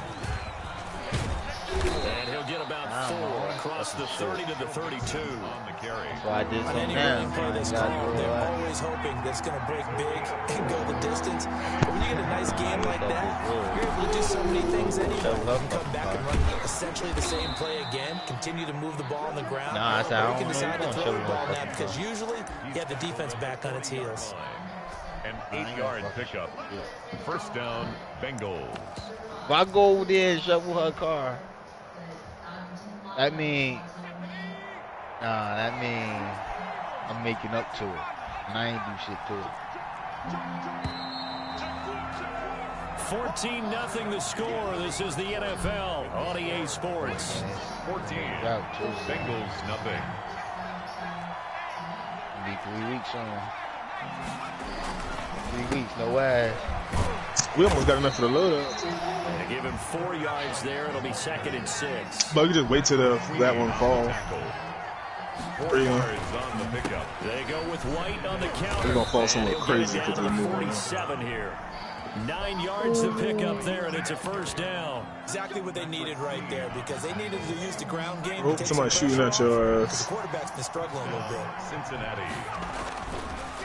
Speaker 2: And he'll get about 4 across the 30 to the 32.
Speaker 4: On the carry.
Speaker 8: So I did
Speaker 3: On
Speaker 8: something
Speaker 3: any
Speaker 8: now.
Speaker 3: running play this call, they're always hoping that's going to break big and go the distance. But when you get a nice game like that, you're able to do so many things anyway. You can come back and run essentially the same play again, continue to move the ball on the ground.
Speaker 8: Nah, I said, I
Speaker 3: or you
Speaker 8: don't
Speaker 3: can
Speaker 8: know
Speaker 3: decide
Speaker 8: you
Speaker 3: to
Speaker 8: gonna
Speaker 3: throw the
Speaker 8: show
Speaker 3: ball
Speaker 8: me
Speaker 3: now because usually you have the defense back on its heels.
Speaker 4: An 8-yard pickup. First down, Bengals.
Speaker 8: If I go over there and shovel her car, that mean I'm making up to it. And I ain't do shit to it.
Speaker 2: 14-0 the score. This is the NFL on EA Sports.
Speaker 4: 14.
Speaker 8: Route two.
Speaker 4: Bengals nothing.
Speaker 8: Be 3 weeks on. 3 weeks, no ass.
Speaker 5: We almost got enough for the loadout.
Speaker 2: They give him 4 yards there. It'll be second and 6.
Speaker 5: But we can just wait till that one fall.
Speaker 4: 4 yards on the pickup.
Speaker 2: They go with White on the counter.
Speaker 5: They're gonna fall somewhere
Speaker 2: And he'll get it
Speaker 5: crazy
Speaker 2: down
Speaker 5: if
Speaker 2: to
Speaker 5: they
Speaker 2: the
Speaker 5: move on.
Speaker 2: 47 here. 9 yards to pick up there, and it's a first down.
Speaker 3: Exactly what they needed right there because they needed to use the ground game.
Speaker 5: Oh, somebody's shooting at your ass.
Speaker 3: The quarterback's been struggling a little bit.
Speaker 4: Cincinnati.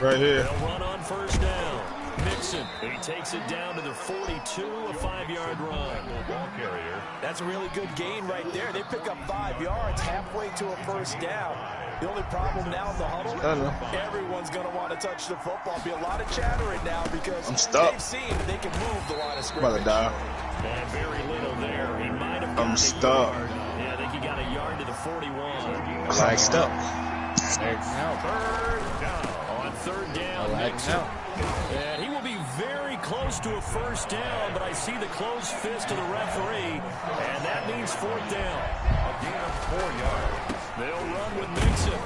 Speaker 5: Right here.
Speaker 2: They'll run on first down. Mixon, he takes it down to the 42, a 5-yard run.
Speaker 4: Ball carrier.
Speaker 3: That's a really good gain right there. They pick up 5 yards halfway to a first down. The only problem now in the huddle,
Speaker 5: I know.
Speaker 3: everyone's going to want to touch the football. Be a lot of chattering now because
Speaker 5: I'm stuck.
Speaker 3: they've seen that they can move the line of
Speaker 5: I'm about
Speaker 3: scrimmage.
Speaker 5: to die.
Speaker 2: And very little there. He might have
Speaker 5: I'm
Speaker 2: gotten a
Speaker 5: stuck.
Speaker 2: yard. Yeah, I think he got a yard to the 41.
Speaker 5: I'm stuck.
Speaker 2: Third down. On third down, Mixon. And he will be very close to a first down, but I see the closed fist of the referee, and that means fourth down.
Speaker 4: A gain of 4 yards.
Speaker 2: They'll run with Mixon.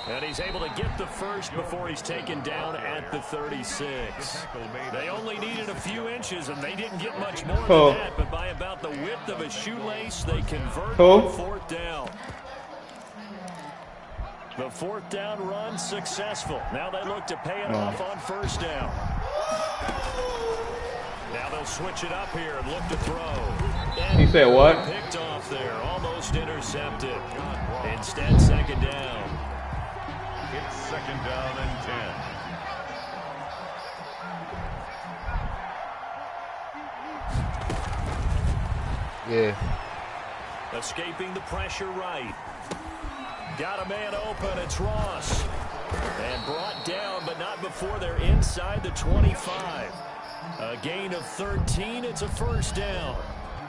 Speaker 2: And he's able to get the first before he's taken down at the 36. They only needed a few inches, and they didn't get much more than that, but by about the width of a shoelace, they convert on fourth down. The fourth down run successful. Now they look to pay it off on first down. Now they'll switch it up here and look to throw. And
Speaker 1: He said what?
Speaker 2: picked off there, almost intercepted. Instead, second down.
Speaker 4: It's second down and 10.
Speaker 8: Yeah.
Speaker 2: Escaping the pressure right. Got a man open. It's Ross. And brought down, but not before they're inside the 25. A gain of 13. It's a first down.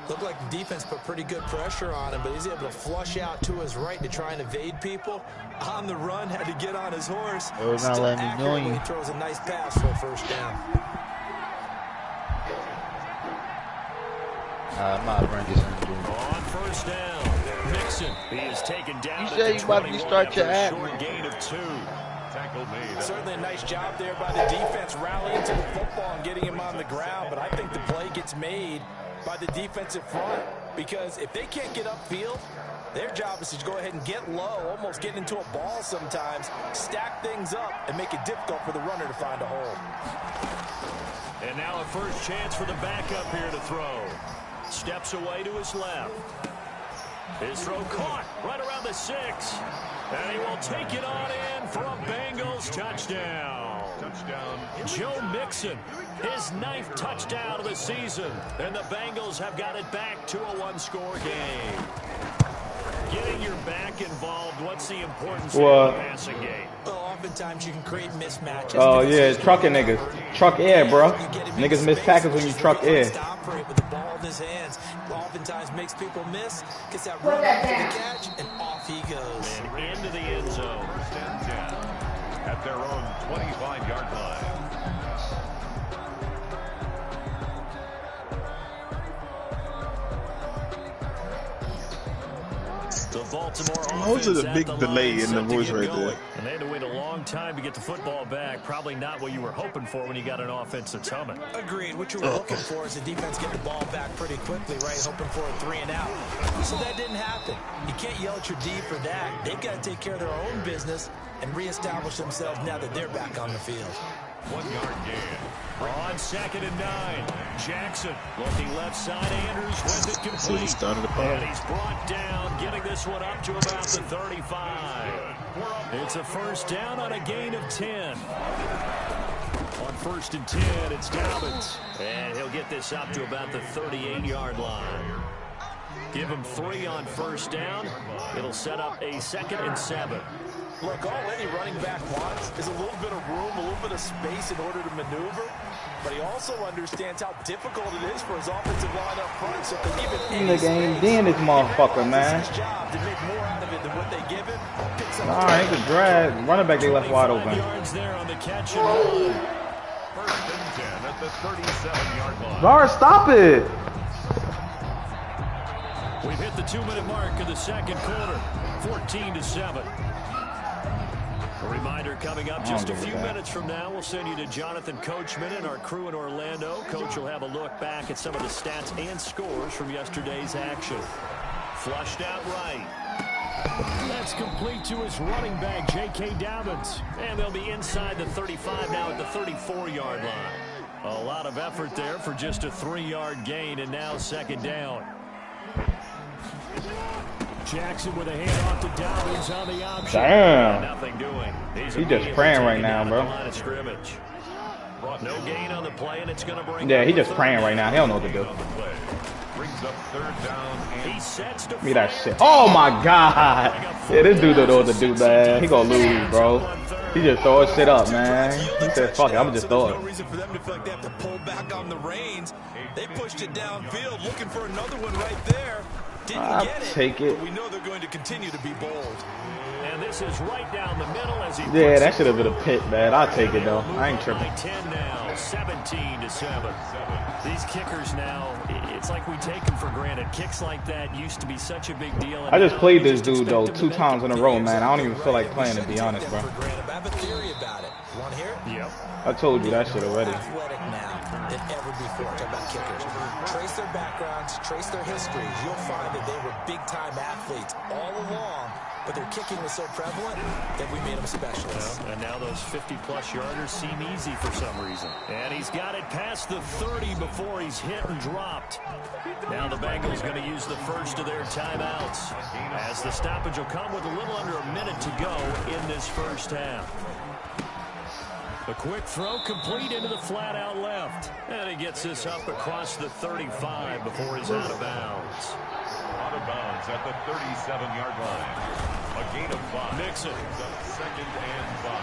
Speaker 3: Looked like the defense put pretty good pressure on him, but he's able to flush out to his right to try and evade people. On the run, had to get on his horse.
Speaker 8: Still
Speaker 3: accurately throws a nice pass for a first down.
Speaker 8: I'm not running this one.
Speaker 2: On first down, Mixon. He is taken down.
Speaker 8: You said you about to start your act.
Speaker 2: Short gain of 2.
Speaker 4: Tackle made.
Speaker 3: Certainly a nice job there by the defense rallying to the football and getting him on the ground, but I think the play gets made by the defensive front, because if they can't get upfield, their job is to go ahead and get low, almost get into a ball sometimes, stack things up, and make it difficult for the runner to find a hole.
Speaker 2: And now a first chance for the backup here to throw. Steps away to his left. His throw caught right around the 6. And he will take it on in for a Bengals touchdown.
Speaker 4: Touchdown.
Speaker 2: Joe Mixon, his 9th touchdown of the season. And the Bengals have got it back to a 1-score game. Getting your back involved, what's the importance of the passing game?
Speaker 3: Well, oftentimes you can create mismatches.
Speaker 1: Oh, yeah, trucking niggas. Truck air, bro. Niggas miss tackles when you truck air.
Speaker 3: Operate with the ball in his hands. Oftentimes makes people miss, gets that run up for the catch, and off he goes.
Speaker 2: And into the end zone.
Speaker 4: First and 10 at their own 25-yard line.
Speaker 2: The Baltimore
Speaker 5: Those are the big delay in the voice right there.
Speaker 2: And they had to wait a long time to get the football back. Probably not what you were hoping for when you got an offense that's humming.
Speaker 3: Agreed. What you were looking for is the defense get the ball back pretty quickly, right? Hoping for a 3 and out. So that didn't happen. You can't yell at your D for that. They've got to take care of their own business and reestablish themselves now that they're back on the field.
Speaker 4: 1-yard gain.
Speaker 2: On 2nd and 9, Jackson looking left side. Andrews with it complete.
Speaker 5: He started the ball.
Speaker 2: And he's brought down, getting this one up to about the 35. It's a first down on a gain of 10. On 1st and 10, it's Dobbins. And he'll get this up to about the 38-yard line. Give him 3 on first down. It'll set up a 2nd and 7.
Speaker 3: Look, all any running back wants is a little bit of room, a little bit of space in order to maneuver. But he also understands how difficult it is for his offensive line up front. So if they give him
Speaker 1: Nigga ain't doing this motherfucker, man.
Speaker 3: his job to make more out of it than what they give him.
Speaker 1: Nah, he could drag. Running back, they left wide open.
Speaker 2: Yards there on the catch and run.
Speaker 4: First and 10 at the 37-yard line.
Speaker 1: Var, stop it.
Speaker 2: We've hit the 2-minute mark of the second quarter. 14-7. A reminder coming up just a few minutes from now. We'll send you to Jonathan Coachman and our crew in Orlando. Coach will have a look back at some of the stats and scores from yesterday's action. Flushed out right. That's complete to his running back, J.K. Dobbins. And they'll be inside the 35 now at the 34-yard line. A lot of effort there for just a 3-yard gain, and now 2nd down. Jackson with a handoff to Dobbins on the option.
Speaker 1: Damn.
Speaker 2: Nothing doing.
Speaker 1: He just praying right now, bro.
Speaker 2: No gain on the play, and it's going to bring.
Speaker 1: Yeah, he just praying right now. He don't know what to do.
Speaker 4: Brings up 3rd down and
Speaker 2: He sets to
Speaker 1: Me that shit. Oh my god. Yeah, this dude don't know what to do, man. He gonna lose, bro. He just throw his shit up, man. He said, fuck it, I'm just throw
Speaker 3: There's no
Speaker 1: it.
Speaker 3: reason for them to feel like they have to pull back on the reins. They pushed it downfield, looking for another one right there. Didn't
Speaker 1: I'll
Speaker 3: get it,
Speaker 1: take it.
Speaker 3: but we know they're going to continue to be bold.
Speaker 2: And this is right down the middle as he.
Speaker 1: Yeah, that should have been a pick, man. I'll take it though. I ain't tripping.
Speaker 2: 10 now, 17-7. These kickers now, it's like we take them for granted. Kicks like that used to be such a big deal.
Speaker 1: I just played this dude though 2 times in a row, man. I don't even feel like playing, to be honest, bro.
Speaker 3: I have a theory about it. You want to hear it?
Speaker 2: Yep.
Speaker 1: I told you that shit already.
Speaker 3: Athletic now than ever before. Talk about kickers. Trace their backgrounds, trace their histories. You'll find that they were big-time athletes all along, but their kicking was so prevalent that we made them specialists.
Speaker 2: And now those 50-plus yarders seem easy for some reason. And he's got it past the 30 before he's hit and dropped. Now the Bengals going to use the first of their timeouts, as the stoppage will come with a little under a minute to go in this first half. A quick throw complete into the flat out left. And he gets this up across the 35 before he's out of bounds.
Speaker 4: out of bounds at the 37-yard line. A gain of 5.
Speaker 2: Mixon.
Speaker 4: Second and 5.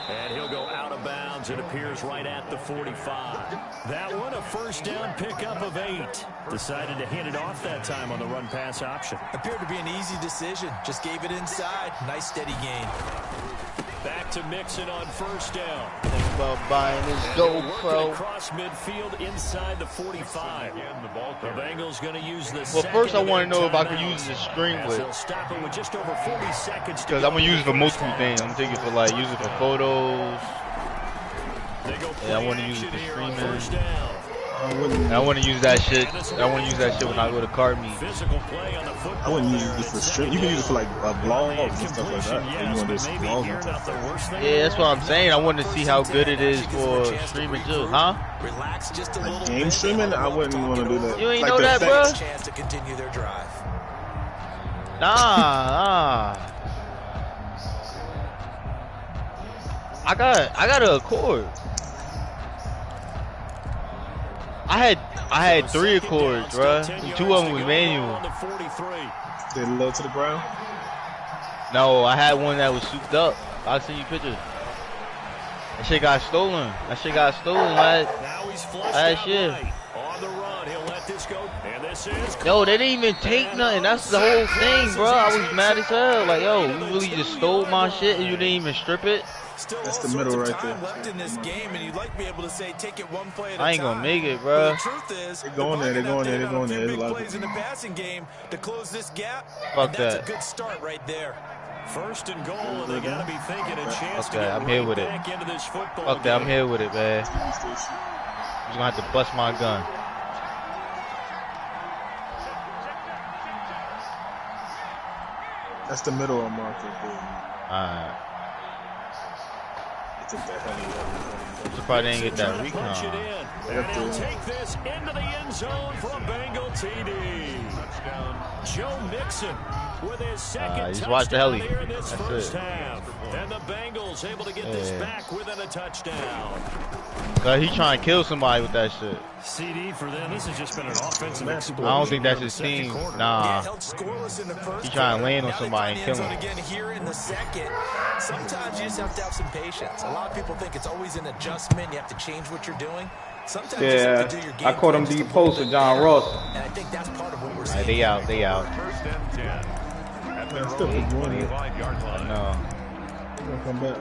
Speaker 2: And he'll go out of bounds. It appears right at the 45. That one, a first down pickup of 8. Decided to hand it off that time on the run-pass option.
Speaker 3: Appeared to be an easy decision. Just gave it inside. Nice steady gain.
Speaker 2: Back to Mixon on first down.
Speaker 8: Think about buying this GoPro.
Speaker 2: Across midfield inside the 45. The Bengals going to use the
Speaker 8: Well, first I want to know if I can use the streamlet.
Speaker 2: They'll stop it with just over 40 seconds.
Speaker 8: Because I'm going to use it for multiple things. I'm going to take it for like, use it for photos. Yeah, I want to use it for streaming. I want to use that shit. I want to use that shit when I go to card meet.
Speaker 5: I wouldn't use it for stream. You can use it for like vlogs and stuff like that. Or you want to do some vlogs?
Speaker 8: Yeah, that's what I'm saying. I want to see how good it is for streaming too, huh?
Speaker 3: Relax just a little
Speaker 5: Like game streaming, I wouldn't want to do that.
Speaker 8: You ain't
Speaker 5: like
Speaker 8: know that, bro?
Speaker 3: chance to continue their drive.
Speaker 8: Nah. I got a Accord. I had 3 Accords, bruh. 2 of them was manual.
Speaker 5: They low to the ground.
Speaker 8: No, I had one that was souped up. I'll send you pictures. That shit got stolen. Last year.
Speaker 2: On the run, he'll let this go. And this is
Speaker 8: Yo, they didn't even take nothing. That's the whole thing, bro. I was mad as hell. Like, yo, you really just stole my shit and you didn't even strip it?
Speaker 3: Still
Speaker 5: That's
Speaker 3: all
Speaker 5: the middle
Speaker 3: sorts of
Speaker 5: right
Speaker 3: time
Speaker 5: there.
Speaker 3: left in this game, and you'd like to be able to say, take it one play at a
Speaker 8: I ain't
Speaker 3: time.
Speaker 8: gonna make it,
Speaker 3: But
Speaker 8: bro.
Speaker 3: the truth is,
Speaker 5: They're going there, they're going there, they're going there.
Speaker 3: Big
Speaker 5: There's a lot of
Speaker 3: plays in the passing game to close this gap.
Speaker 8: Fuck
Speaker 3: and that's
Speaker 8: that.
Speaker 3: a good start right there.
Speaker 2: first and goal, and they got to be thinking a chance to
Speaker 8: Okay,
Speaker 2: get
Speaker 8: I'm here
Speaker 2: right
Speaker 8: with it.
Speaker 2: back into this football
Speaker 8: Fuck that, I'm
Speaker 2: game.
Speaker 8: here with it, man. I'm just gonna have to bust my gun.
Speaker 5: That's the middle of market.
Speaker 8: Alright.
Speaker 5: I think that heli.
Speaker 8: I'm surprised they didn't get that
Speaker 2: Trying to punch it
Speaker 8: recon.
Speaker 2: in, and he'll take this into the end zone for a Bengal TD. Joe Mixon with his second
Speaker 8: just watch the heli.
Speaker 2: touchdown here in this
Speaker 8: That's
Speaker 2: first
Speaker 8: it.
Speaker 2: half. And the Bengals able to get this
Speaker 8: Yeah.
Speaker 2: back within a touchdown.
Speaker 8: Cause he trying to kill somebody with that shit.
Speaker 2: CD for them, this has just been an offensive explosion.
Speaker 8: I don't think that's his
Speaker 2: Second
Speaker 8: team.
Speaker 2: quarter.
Speaker 3: Yeah,
Speaker 8: Nah.
Speaker 3: held scoreless in the first.
Speaker 8: He trying to
Speaker 3: quarter.
Speaker 8: land on
Speaker 3: Now they
Speaker 8: somebody
Speaker 3: find
Speaker 8: and
Speaker 3: the end
Speaker 8: kill
Speaker 3: zone
Speaker 8: him.
Speaker 3: again here in the second. Sometimes you just have to have some patience. A lot of people think it's always an adjustment. You have to change what you're doing. Sometimes you just
Speaker 1: Yeah,
Speaker 3: have to do your game
Speaker 1: I caught him
Speaker 3: plan just
Speaker 1: deep
Speaker 3: a little
Speaker 1: post with
Speaker 3: bit
Speaker 1: John
Speaker 3: better.
Speaker 1: Ross.
Speaker 3: And I think that's part of what we're
Speaker 8: Alright,
Speaker 3: seeing.
Speaker 8: they out, they out.
Speaker 4: First and 10. At their
Speaker 5: Still
Speaker 4: own
Speaker 5: good morning.
Speaker 4: 25-yard line.
Speaker 8: No.
Speaker 5: Gonna come back.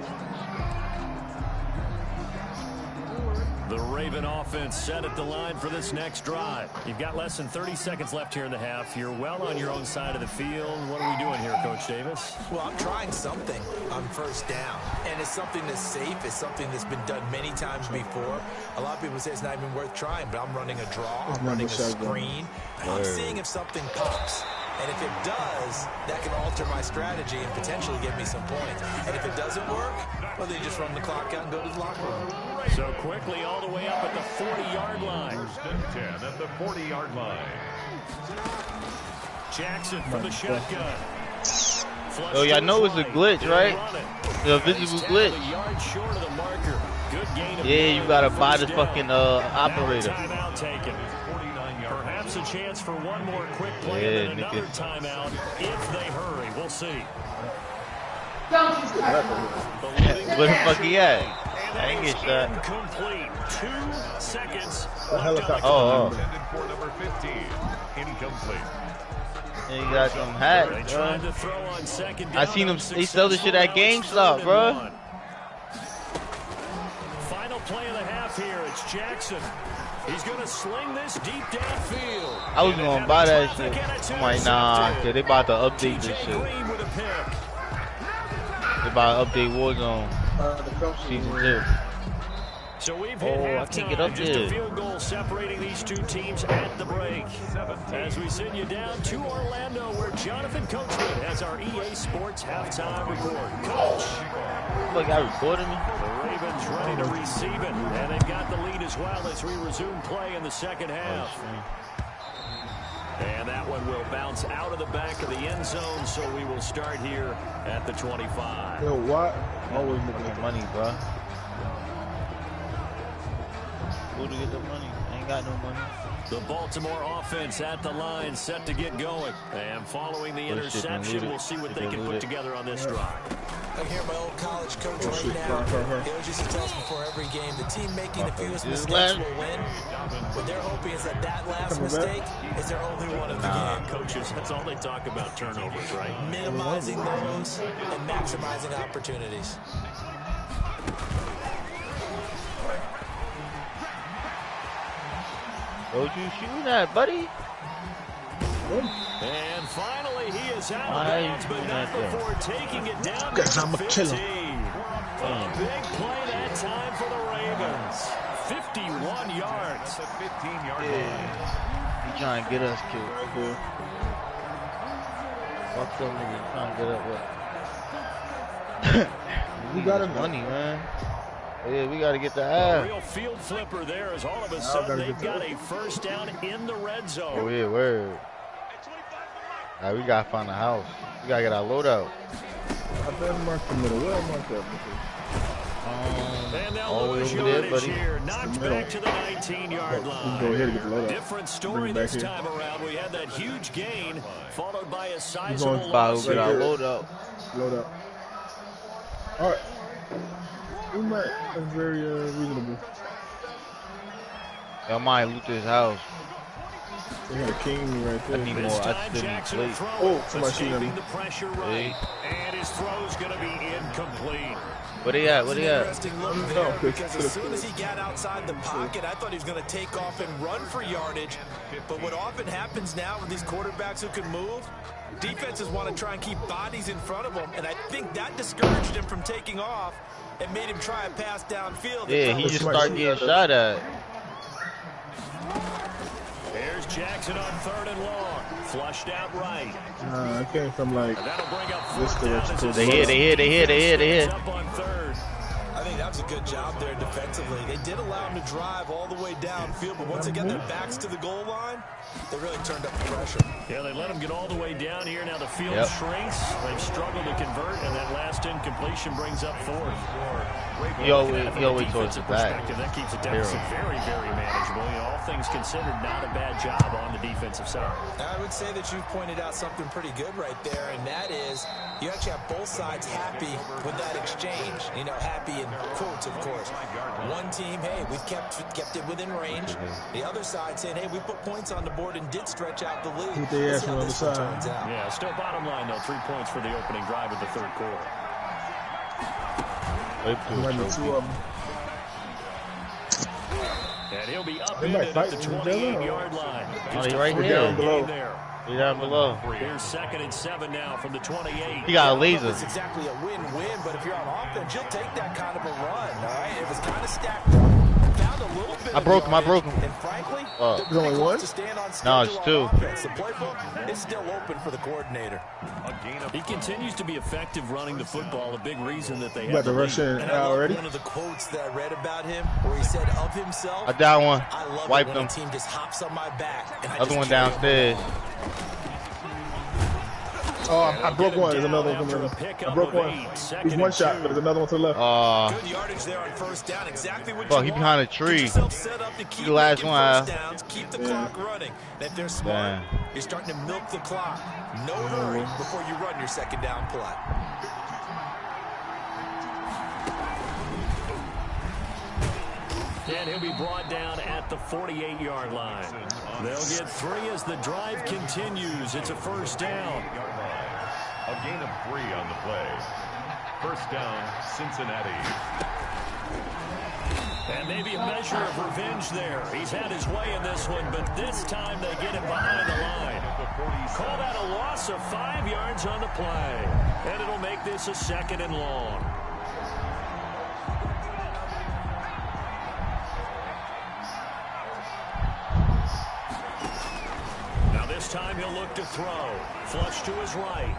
Speaker 2: The Raven offense set at the line for this next drive. You've got less than 30 seconds left here in the half. You're well on your own side of the field. What are we doing here, Coach Davis?
Speaker 3: Well, I'm trying something on first down, and it's something that's safe. It's something that's been done many times before. A lot of people say it's not even worth trying, but I'm running a draw. I'm running a screen. I'm seeing if something pops. And if it does, that can alter my strategy and potentially get me some points. And if it doesn't work, well, then you just run the clock out and go to the locker room.
Speaker 2: So quickly all the way up at the 40-yard line.
Speaker 4: First and 10 at the 40-yard line.
Speaker 2: Jackson from the shotgun.
Speaker 8: Yo, y'all know it's a glitch, right? The visible glitch.
Speaker 2: A yard short of the marker. Good gain of
Speaker 8: Yeah, you
Speaker 2: 9.
Speaker 8: gotta buy the
Speaker 2: First down.
Speaker 8: fucking
Speaker 2: Now a
Speaker 8: operator.
Speaker 2: timeout taken.
Speaker 4: 49-yard
Speaker 2: Perhaps a chance for one more quick play
Speaker 8: Yeah,
Speaker 2: and then another
Speaker 8: nigga.
Speaker 2: timeout if they hurry. We'll see.
Speaker 6: Don't you start.
Speaker 8: Where the fuck he at? I ain't get shot.
Speaker 2: Incomplete. 2 seconds.
Speaker 5: helicopter.
Speaker 8: Oh,
Speaker 4: intended for number 15. Incomplete.
Speaker 8: He got some
Speaker 2: They
Speaker 8: hats,
Speaker 2: tried
Speaker 8: bro.
Speaker 2: to throw on second
Speaker 8: I
Speaker 2: down,
Speaker 8: seen them. They sell this shit at
Speaker 2: unsuccessful.
Speaker 8: GameStop,
Speaker 2: Now
Speaker 8: bro.
Speaker 2: it's 3rd and 1. Final play of the half here. It's Jackson. He's going to sling this deep downfield.
Speaker 8: I was
Speaker 2: And
Speaker 8: gonna
Speaker 2: they
Speaker 8: buy
Speaker 2: have
Speaker 8: that
Speaker 2: traffic
Speaker 8: shit.
Speaker 2: and it's
Speaker 8: I'm like, nah,
Speaker 2: intercepted.
Speaker 8: cause they about to update this
Speaker 2: TJ
Speaker 8: shit.
Speaker 2: Green with a pick.
Speaker 8: They about to update Warzone Season 2.
Speaker 2: So we've hit
Speaker 8: Oh, I
Speaker 2: halftime.
Speaker 8: can't get up
Speaker 2: Just
Speaker 8: there.
Speaker 2: a field goal separating these two teams at the break. As we send you down to Orlando, where Jonathan Coachman has our EA Sports halftime report. Coach,
Speaker 8: Fuck, y'all recording me?
Speaker 2: the Ravens ready to receive it, and they've got the lead as well as we resume play in the second half. And that one will bounce out of the back of the end zone, so we will start here at the 25.
Speaker 5: Yo, what? Always looking
Speaker 8: Fucking money, bro. Who to get the money? I ain't got no money.
Speaker 2: The Baltimore offense at the line, set to get going. And following the interception, we'll see what they can put together on this drive.
Speaker 3: I hear my old college coach right now. He always used to tell us before every game, the team making the fewest mistakes will win. What they're hoping is that last mistake is their only one of the game.
Speaker 2: Coaches, that's all they talk about, turnovers, right?
Speaker 3: Minimizing those and maximizing opportunities.
Speaker 8: What you shooting at, buddy?
Speaker 2: And finally, he is out of bounds, but not before taking it down to 15. A big play that time for the Ravens. 51 yards.
Speaker 4: That's a 15-yard line.
Speaker 8: He trying to get us killed. Fuck them niggas trying to get up with. We got money, man. Yeah, we got to get the
Speaker 2: A real field flipper there as all of a sudden they've got a first down in the red zone.
Speaker 8: Oh, yeah, word. All right, we got to find a house. We got to get our loadout.
Speaker 5: I better mark the middle. Where I mark that?
Speaker 2: And now
Speaker 8: all the way
Speaker 2: Lewis
Speaker 8: over there,
Speaker 2: Yardage
Speaker 8: buddy.
Speaker 2: here, knocked back to the 19-yard line.
Speaker 5: Go ahead and get the loadout.
Speaker 2: Different story this time around. We had that huge gain, followed by a sizable
Speaker 8: We're going
Speaker 2: loss.
Speaker 8: to get our loadout.
Speaker 5: Loadout. All right. We might. That's very reasonable.
Speaker 8: Y'all might loot this house.
Speaker 5: They got a king right there.
Speaker 8: I need more. I still need plates.
Speaker 5: Oh, somebody shooting at me.
Speaker 2: The pressure right, and his throw's going to be incomplete.
Speaker 8: Where they at? Where they at?
Speaker 3: Interesting look there, because as soon as he got outside the pocket, I thought he was going to take off and run for yardage. But what often happens now with these quarterbacks who can move, defenses want to try and keep bodies in front of them, and I think that discouraged him from taking off and made him try a pass downfield.
Speaker 8: Yeah, he just started getting shot at.
Speaker 2: There's Jackson on 3rd and long. Flushed out right.
Speaker 5: I came from like
Speaker 2: this direction.
Speaker 8: They hit.
Speaker 2: Up on 3rd.
Speaker 3: I think that was a good job there defensively. They did allow him to drive all the way downfield, but once again, their backs to the goal line, they really turned up the pressure.
Speaker 2: Yeah, they let him get all the way down here. Now the field shrinks. They've struggled to convert, and that last incompletion brings up 4th.
Speaker 8: He always towards the back.
Speaker 2: That keeps the deficit very, very manageable. You know, all things considered, not a bad job on the defensive side.
Speaker 3: I would say that you've pointed out something pretty good right there, and that is you actually have both sides happy with that exchange. You know, happy in quotes, of course. One team, hey, we've kept it within range. The other side saying, hey, we put points on the board and did stretch out the lead.
Speaker 5: Put their ass on the other side.
Speaker 2: Yeah, still bottom line, though. 3 points for the opening drive of the 3rd quarter.
Speaker 5: Two of them.
Speaker 2: And he'll be upended at the 28-yard line.
Speaker 8: Oh, he right here. He's down below.
Speaker 2: Here's 2nd and 7 now from the 28.
Speaker 8: He got a laser.
Speaker 3: It's exactly a win-win, but if you're on offense, you'll take that kind of a run, all right? It was kind of stacked up. Found a little bit
Speaker 8: I broke him.
Speaker 3: And frankly,
Speaker 5: there's only one?
Speaker 3: to stand on
Speaker 8: No, it's 2.
Speaker 3: Offense. The playbook is still open for the coordinator.
Speaker 2: He continues to be effective running the football, a big reason that they have
Speaker 5: got the rush in already.
Speaker 3: One of the quotes that I read about him where he said of himself,
Speaker 8: I down one.
Speaker 3: I love
Speaker 8: Wiped
Speaker 3: it when
Speaker 8: him.
Speaker 3: a team just hops on my back. And I
Speaker 8: Other
Speaker 3: just
Speaker 8: one
Speaker 3: carry
Speaker 8: downstairs.
Speaker 5: Oh, I broke one. There's another one coming in. I broke one. He's one shot, but there's another one to the left.
Speaker 3: Good yardage there on 1st down. Exactly what
Speaker 8: Fuck,
Speaker 3: you
Speaker 8: he
Speaker 3: want.
Speaker 8: behind a
Speaker 3: Get
Speaker 8: tree.
Speaker 3: yourself set up to keep
Speaker 8: The last
Speaker 3: making
Speaker 8: one,
Speaker 3: first downs, keep the clock running. And if they're smart, you're starting to milk the clock. No hurry before you run your 2nd down play.
Speaker 2: And he'll be brought down at the 48-yard line. They'll get 3 as the drive continues. It's a 1st down.
Speaker 4: A gain of 3 on the play. 1st down, Cincinnati.
Speaker 2: And maybe a measure of revenge there. He's had his way in this one, but this time they get him behind the line. Call that a loss of 5 yards on the play. And it'll make this a 2nd and long. Now this time he'll look to throw. Flush to his right.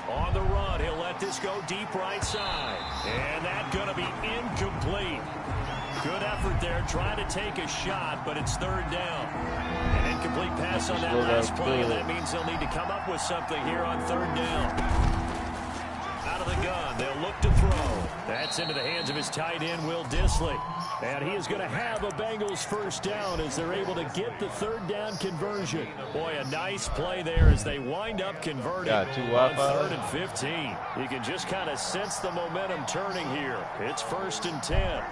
Speaker 2: On the run, he'll let this go deep right side. And that's going to be incomplete. Good effort there, trying to take a shot, but it's 3rd down. An incomplete pass on that last play, and that means they'll need to come up with something here on 3rd down. Out of the gun, they'll look to throw. That's into the hands of his tight end, Will Dissly. And he is going to have a Bengals first down as they're able to get the third down conversion. Boy, a nice play there as they wind up converting on 3rd and 15. You can just kind of sense the momentum turning here. It's 1st and 10.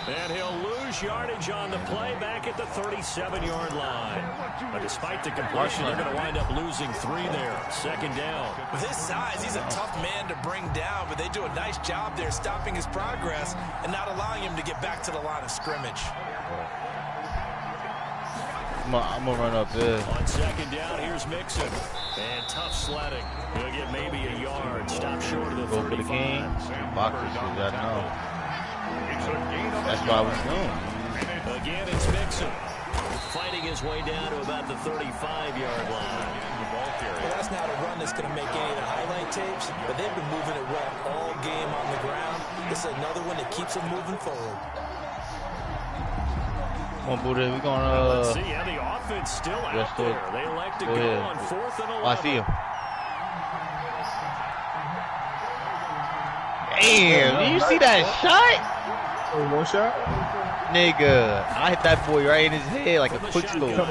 Speaker 2: And he'll lose yardage on the play back at the 37-yard line. But despite the completion, they're going to wind up losing 3 there. 2nd down.
Speaker 3: With his size, he's a tough man to bring down, but they do a nice job there stopping his progress and not allowing him to get back to the line of scrimmage.
Speaker 8: I'm going to run up there.
Speaker 2: On 2nd down, here's Mixon. And tough sledding. He'll get maybe a yard. Stop short of the 35.
Speaker 8: Go for the king. Boxers, you got to know. That's what I was doing.
Speaker 2: Again, it's Mixon. Fighting his way down to about the 35-yard line.
Speaker 3: Well, that's not a run that's going to make any of the highlight tapes, but they've been moving it well all game on the ground. This is another one that keeps them moving forward.
Speaker 8: Come on, Buddha. We're going to...
Speaker 2: Let's see, yeah, the offense still out there. They elect to go on 4th and 11.
Speaker 8: Oh, I see him. Damn, do you see that shot?
Speaker 5: One shot?
Speaker 8: Nigga, I hit that boy right in his head like a quick slow.
Speaker 2: Got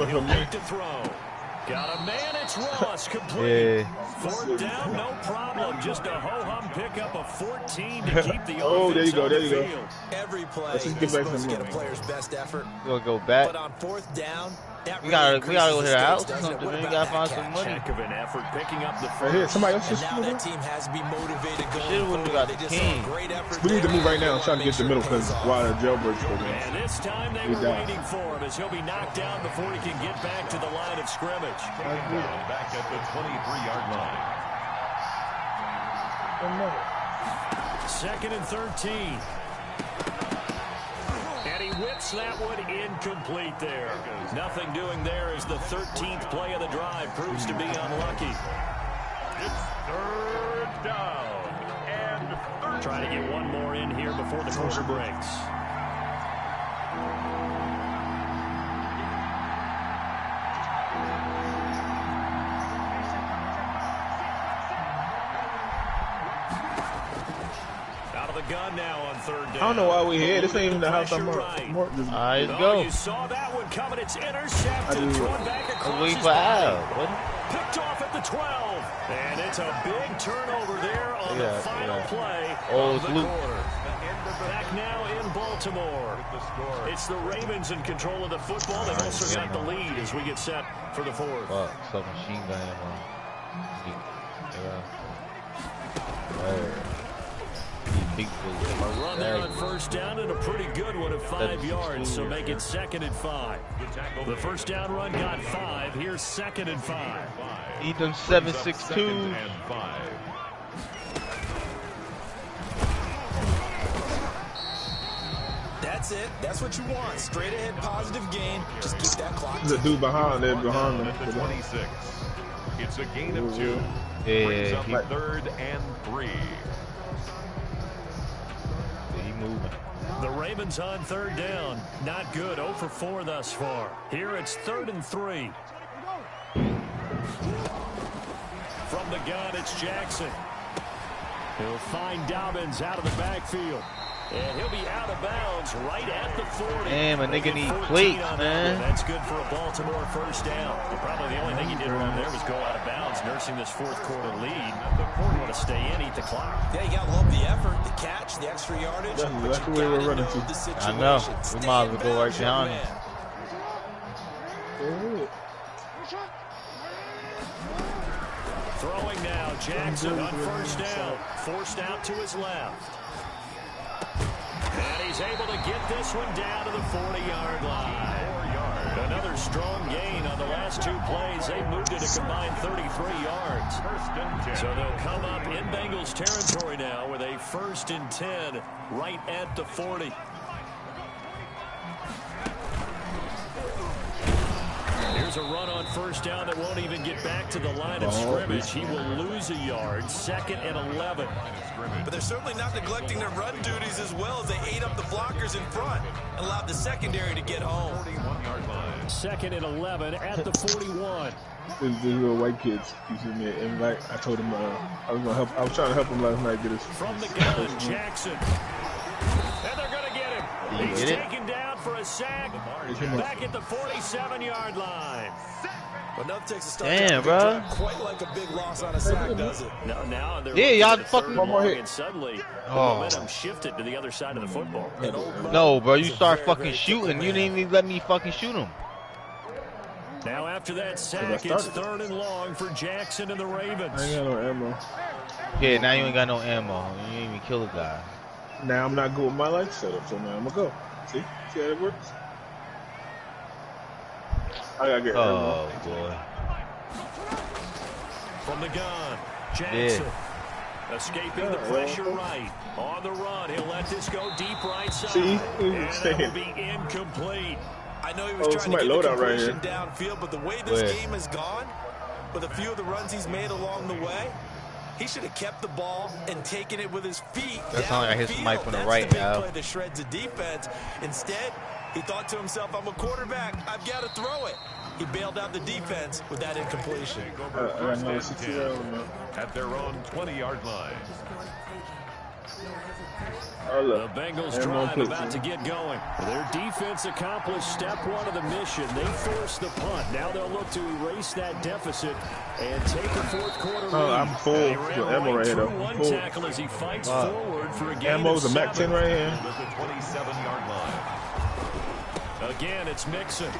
Speaker 2: a man, it's Ross, complete. 4th down, no problem. Just a ho-hum pickup of 14 to keep the offense
Speaker 5: there you go, there you go.
Speaker 3: Every play is supposed to get a player's best effort.
Speaker 8: We'll go back.
Speaker 3: But on 4th down,
Speaker 8: we gotta go to the house or something. We gotta find some money.
Speaker 2: Check of an effort picking up the
Speaker 5: right here, somebody else
Speaker 3: and
Speaker 5: just
Speaker 3: now that team has to be motivated going
Speaker 8: Shit, when we got the king.
Speaker 5: We need to move right now. I'm trying to get the middle because while the jailbreak's going on.
Speaker 2: And this time they were waiting for him as he'll be knocked down before he can get back to the line of scrimmage.
Speaker 4: Back at the 23-yard line.
Speaker 2: 2nd and 13. And he whips that one incomplete there. Nothing doing there as the 13th play of the drive proves to be unlucky.
Speaker 4: It's 3rd down and 30.
Speaker 2: Trying to get one more in here before the quarter breaks. Gun now on 3rd down.
Speaker 5: I don't know why we here. This ain't even the house I'm
Speaker 8: on. Alright, let's go.
Speaker 2: You saw that one coming. It's intercepted. Thrown back across his
Speaker 8: body.
Speaker 2: Picked off at the 12. And it's a big turnover there on the final play of the quarter. Back now in Baltimore. It's the Ravens in control of the football. They've also got the lead as we get set for the 4th.
Speaker 8: Fuck, submachine gun ammo.
Speaker 2: A run there on 1st down and a pretty good one of 5 yards, so make it 2nd and 5. The 1st down run got 5. Here's 2nd and 5.
Speaker 8: Eat them 7.62.
Speaker 3: That's it. That's what you want. Straight ahead, positive gain. Just keep that clock.
Speaker 5: There's a dude behind there, behind them.
Speaker 4: At the 26. It's a gain of 2.
Speaker 8: Yeah,
Speaker 4: up 3rd and 3.
Speaker 2: The Ravens on 3rd down. Not good. 0 for 4 thus far. Here it's 3rd and 3. From the gun, it's Jackson. He'll find Dobbins out of the backfield. And he'll be out of bounds right at the 40.
Speaker 8: Damn, a nigga need plates, man.
Speaker 2: That's good for a Baltimore 1st down. Probably the only thing he did wrong there was go out of bounds, nursing this 4th quarter lead. You want to stay in, eat the clock.
Speaker 3: Yeah, you got to love the effort, the catch, the extra yardage.
Speaker 5: That's exactly where we're running to.
Speaker 8: I know. We might as well go right behind him.
Speaker 2: Throwing now, Jackson on 1st down. Forced out to his left. And he's able to get this one down to the 40-yard line. Another strong gain on the last 2 plays. They moved it a combined 33 yards. So they'll come up in Bengals territory now with a 1st and 10 right at the 40. Here's a run on 1st down that won't even get back to the line of scrimmage. He will lose a yard. 2nd and 11.
Speaker 3: But they're certainly not neglecting their run duties as well as they ate up the blockers in front and allowed the secondary to get home.
Speaker 2: 2nd and 11 at the 41.
Speaker 5: These little white kids keep me an invite. I told him I was gonna help. I was trying to help him last night get his
Speaker 2: from the gun. Jackson, and they're gonna get him. He's taken down for a sack. Back at the 47-yard line.
Speaker 3: Enough takes a start.
Speaker 8: Damn, bro.
Speaker 3: Quite like a big loss on a sack, does it?
Speaker 2: No, now
Speaker 8: yeah, y'all fucking.
Speaker 2: One more hit. And suddenly, the momentum shifted to the other side of the football.
Speaker 8: No, bro, you start fucking shooting. You didn't even let me fucking shoot him.
Speaker 2: Now after that sack, it's 3rd and long for Jackson and the Ravens.
Speaker 5: I ain't got no ammo.
Speaker 8: Yeah, now you ain't got no ammo. You ain't even kill a guy.
Speaker 5: Now I'm not good with my life setup, so now I'm gonna go. See how it works? I gotta get ammo.
Speaker 8: Boy.
Speaker 2: From the gun, Jackson. Escaping the pressure right. On the run, he'll let this go deep right side.
Speaker 5: See?
Speaker 2: And it'll be incomplete.
Speaker 3: I know he was trying to get the completion downfield, but the way this game has gone, with a few of the runs he's made along the way, he should have kept the ball and taken it with his feet.
Speaker 8: That sounds like I hit somebody from the right now.
Speaker 3: Play that shreds the defense. Instead, he thought to himself, I'm a quarterback. I've got to throw it. He bailed out the defense with that incompletion.
Speaker 4: At their own 20-yard line.
Speaker 2: The Bengals drive about to get going. Their defense accomplished step 1 of the mission. They forced the punt. Now they'll look to erase that deficit and take a 4th quarter lead.
Speaker 5: I'm full with ammo right here, though.
Speaker 2: One tackle as he fights forward for a gain
Speaker 5: Ammo's
Speaker 2: of
Speaker 5: a Mac 10 right here.
Speaker 4: At the 27-yard line.
Speaker 2: Again, it's Mixon.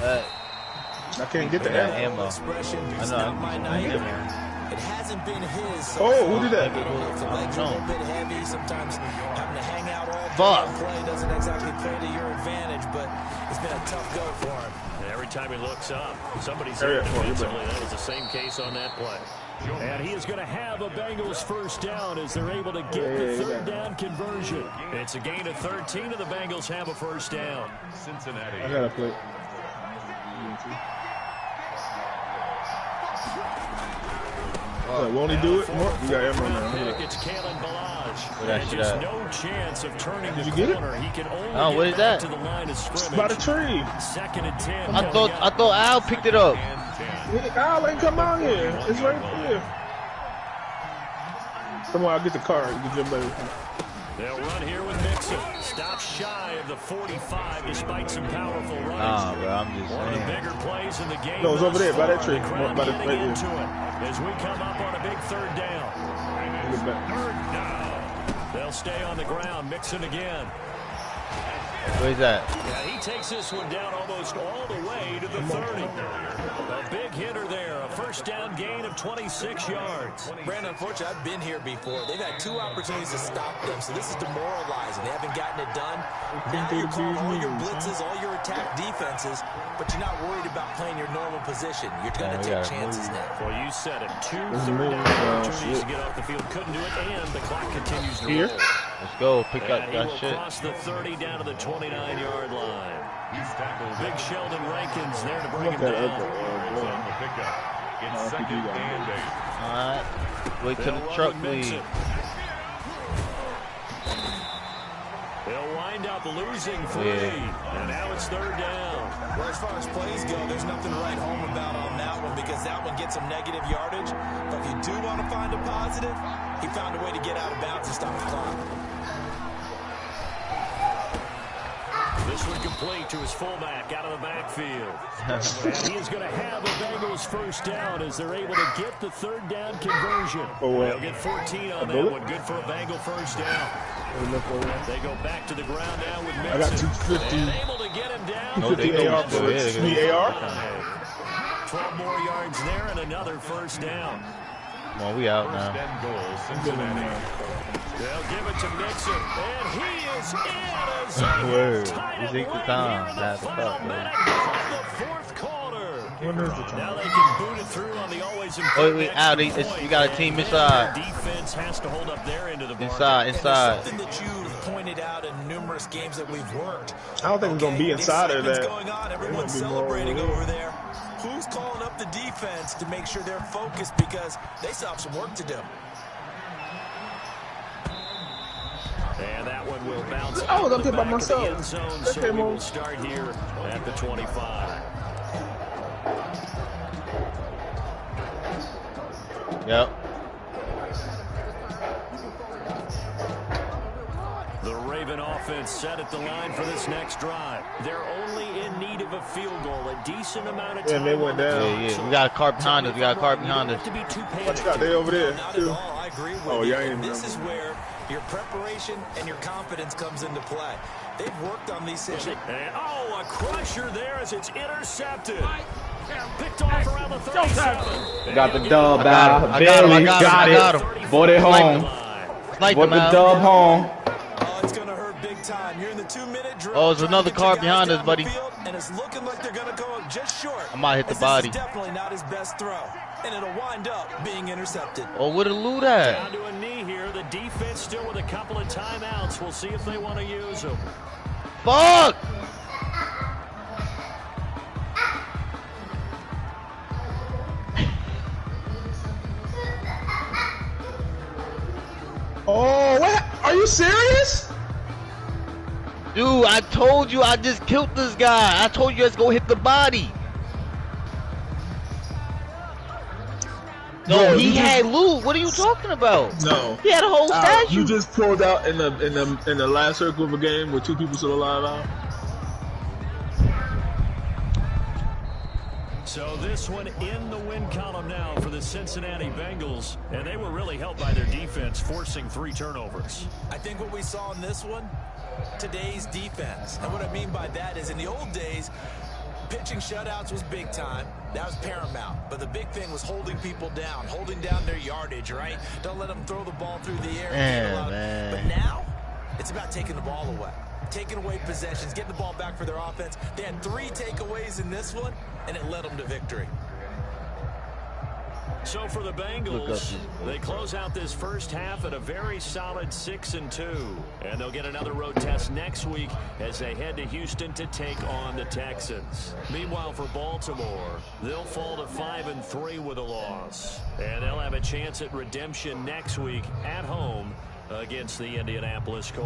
Speaker 5: I can't get the ammo.
Speaker 3: I know. It hasn't been his.
Speaker 5: Who did that?
Speaker 3: I don't know if the legs are a little bit heavy. Sometimes having to hang out all day and play doesn't exactly play to your advantage, but it's been a tough go for him.
Speaker 2: And every time he looks up, somebody's there defensively. That was the same case on that play. And he is going to have a Bengals first down as they're able to get the 3rd down conversion. It's a gain of 13, and the Bengals have a first down.
Speaker 4: Cincinnati.
Speaker 5: I got to play. Won't he do it? You got ammo now.
Speaker 2: It's Kalen Balaj. There's no chance of turning the corner. He can only
Speaker 8: what is that?
Speaker 2: to the line of scrimmage.
Speaker 5: It's by the tree.
Speaker 2: 2nd and 10.
Speaker 8: I thought Al picked it up.
Speaker 5: Al ain't come out here. It's right here. Come on, I'll get the car. Get your buddy.
Speaker 2: They'll run here with Mixon. Stop shy of the 45 despite some powerful runs.
Speaker 8: Nah, bro, I'm just
Speaker 2: One of the bigger plays in the game.
Speaker 5: No, it's over there by that tree.
Speaker 2: By the right as we come up on a big 3rd down. 3rd down. They'll stay on the ground. Mixon again.
Speaker 8: Where's that?
Speaker 2: Yeah, he takes this one down almost all the way to the 30. A big hitter there. A first down gain of 26 yards.
Speaker 3: Brandon, unfortunately, I've been here before. They've had 2 opportunities to stop them, so this is demoralizing. They haven't gotten it done. Now you're calling all your blitzes, all your attack defenses, but you're not worried about playing your normal position. You're going to take chances now.
Speaker 2: Well, you said it. 2 third down opportunities to get off the field. Couldn't do it, and the clock continues to roll.
Speaker 8: Let's go. Pick up that shit.
Speaker 2: Cross the 30 down to the 29-yard line. Big Sheldon Rankins there to bring him down.
Speaker 4: On the pickup. It's 2nd and 8.
Speaker 8: All right. Wait till the truck leaves.
Speaker 2: They'll wind up losing 3. And now it's 3rd down.
Speaker 3: Well, as far as plays go, there's nothing to write home about on that one because that one gets some negative yardage. But if you do want to find a positive, he found a way to get out of bounds and stop the clock.
Speaker 2: This one complete to his fullback out of the backfield. And he is going to have a Bengals first down as they're able to get the 3rd down conversion. They'll get 14 on that one. Good for a Bengal first down. They go back to the ground now with Mixon.
Speaker 5: I got 250.
Speaker 2: And able to get him down.
Speaker 5: 250 AR bullets. Me AR?
Speaker 2: 12 more yards there and another first down.
Speaker 8: Come on, we out now.
Speaker 4: First and goal, Cincinnati.
Speaker 2: They'll give it to Mixon, and he is in as they
Speaker 8: Word.
Speaker 2: tied
Speaker 8: He's
Speaker 2: it
Speaker 8: equal
Speaker 2: right
Speaker 8: time.
Speaker 2: here in the
Speaker 8: That's the
Speaker 2: final
Speaker 8: fuck,
Speaker 2: minute
Speaker 8: man.
Speaker 2: of the 4th quarter.
Speaker 5: When is the time?
Speaker 2: Now they can boot it through on the always important
Speaker 8: Wait, out. We got a team inside.
Speaker 2: Defense has to hold up their end of the bargain.
Speaker 8: Inside.
Speaker 3: Something that you've pointed out in numerous games that we've worked.
Speaker 5: I don't think we're going to be inside of that.
Speaker 3: Going on. Everyone's celebrating over there. Who's calling up the defense to make sure they're focused because they still have some work to do.
Speaker 2: And that one will bounce.
Speaker 5: I was up here by myself.
Speaker 2: End zone, so we will start here at the 25.
Speaker 8: Yep.
Speaker 2: The Raven offense set at the line for this next drive. They're only in need of a field goal, a decent amount of time.
Speaker 5: And they went down.
Speaker 8: Yeah. We got a car behind us. We got a car behind us.
Speaker 5: Watch out, they over there.
Speaker 3: Not at all. I agree with you.
Speaker 5: Yeah, ain't
Speaker 3: this is where your preparation and your confidence comes into play. They've worked on these situations.
Speaker 2: And, a crusher there as it's intercepted. Picked off around the 37.
Speaker 1: Got the dub
Speaker 8: I got him.
Speaker 1: Barely
Speaker 8: I
Speaker 1: got it. Brought it home. Brought the dub home.
Speaker 3: Oh, it's going to hurt big time. You're in the 2-minute drill.
Speaker 8: Oh, there's another car behind us, buddy.
Speaker 3: And it's looking like they're going to go just short.
Speaker 8: I might hit the body.
Speaker 3: This is definitely not his best throw. And it'll wind up being intercepted.
Speaker 8: Oh, where the loot at?
Speaker 2: Down to a knee here. The defense still with a couple of timeouts. We'll see if they want to use them.
Speaker 8: Fuck!
Speaker 5: Oh, what? Are you serious?
Speaker 8: Dude, I told you I just killed this guy. I told you let's go hit the body. No, he had loot. What are you talking about?
Speaker 5: No.
Speaker 8: He had a whole statue.
Speaker 5: You just pulled out in the last circle of a game with 2 people still alive out.
Speaker 2: So this one in the win column now for the Cincinnati Bengals, and they were really helped by their defense, forcing 3 turnovers.
Speaker 3: I think what we saw in this one, today's defense. And what I mean by that is in the old days, pitching shutouts was big time. That was paramount. But the big thing was holding people down, holding down their yardage, right? Don't let them throw the ball through the air.
Speaker 8: Man.
Speaker 3: But now, it's about taking the ball away. Taking away possessions, getting the ball back for their offense. They had 3 takeaways in this one, and it led them to victory.
Speaker 2: So for the Bengals, they close out this first half at a very solid 6-2. And they'll get another road test next week as they head to Houston to take on the Texans. Meanwhile, for Baltimore, they'll fall to 5-3 with a loss. And they'll have a chance at redemption next week at home against the Indianapolis Colts.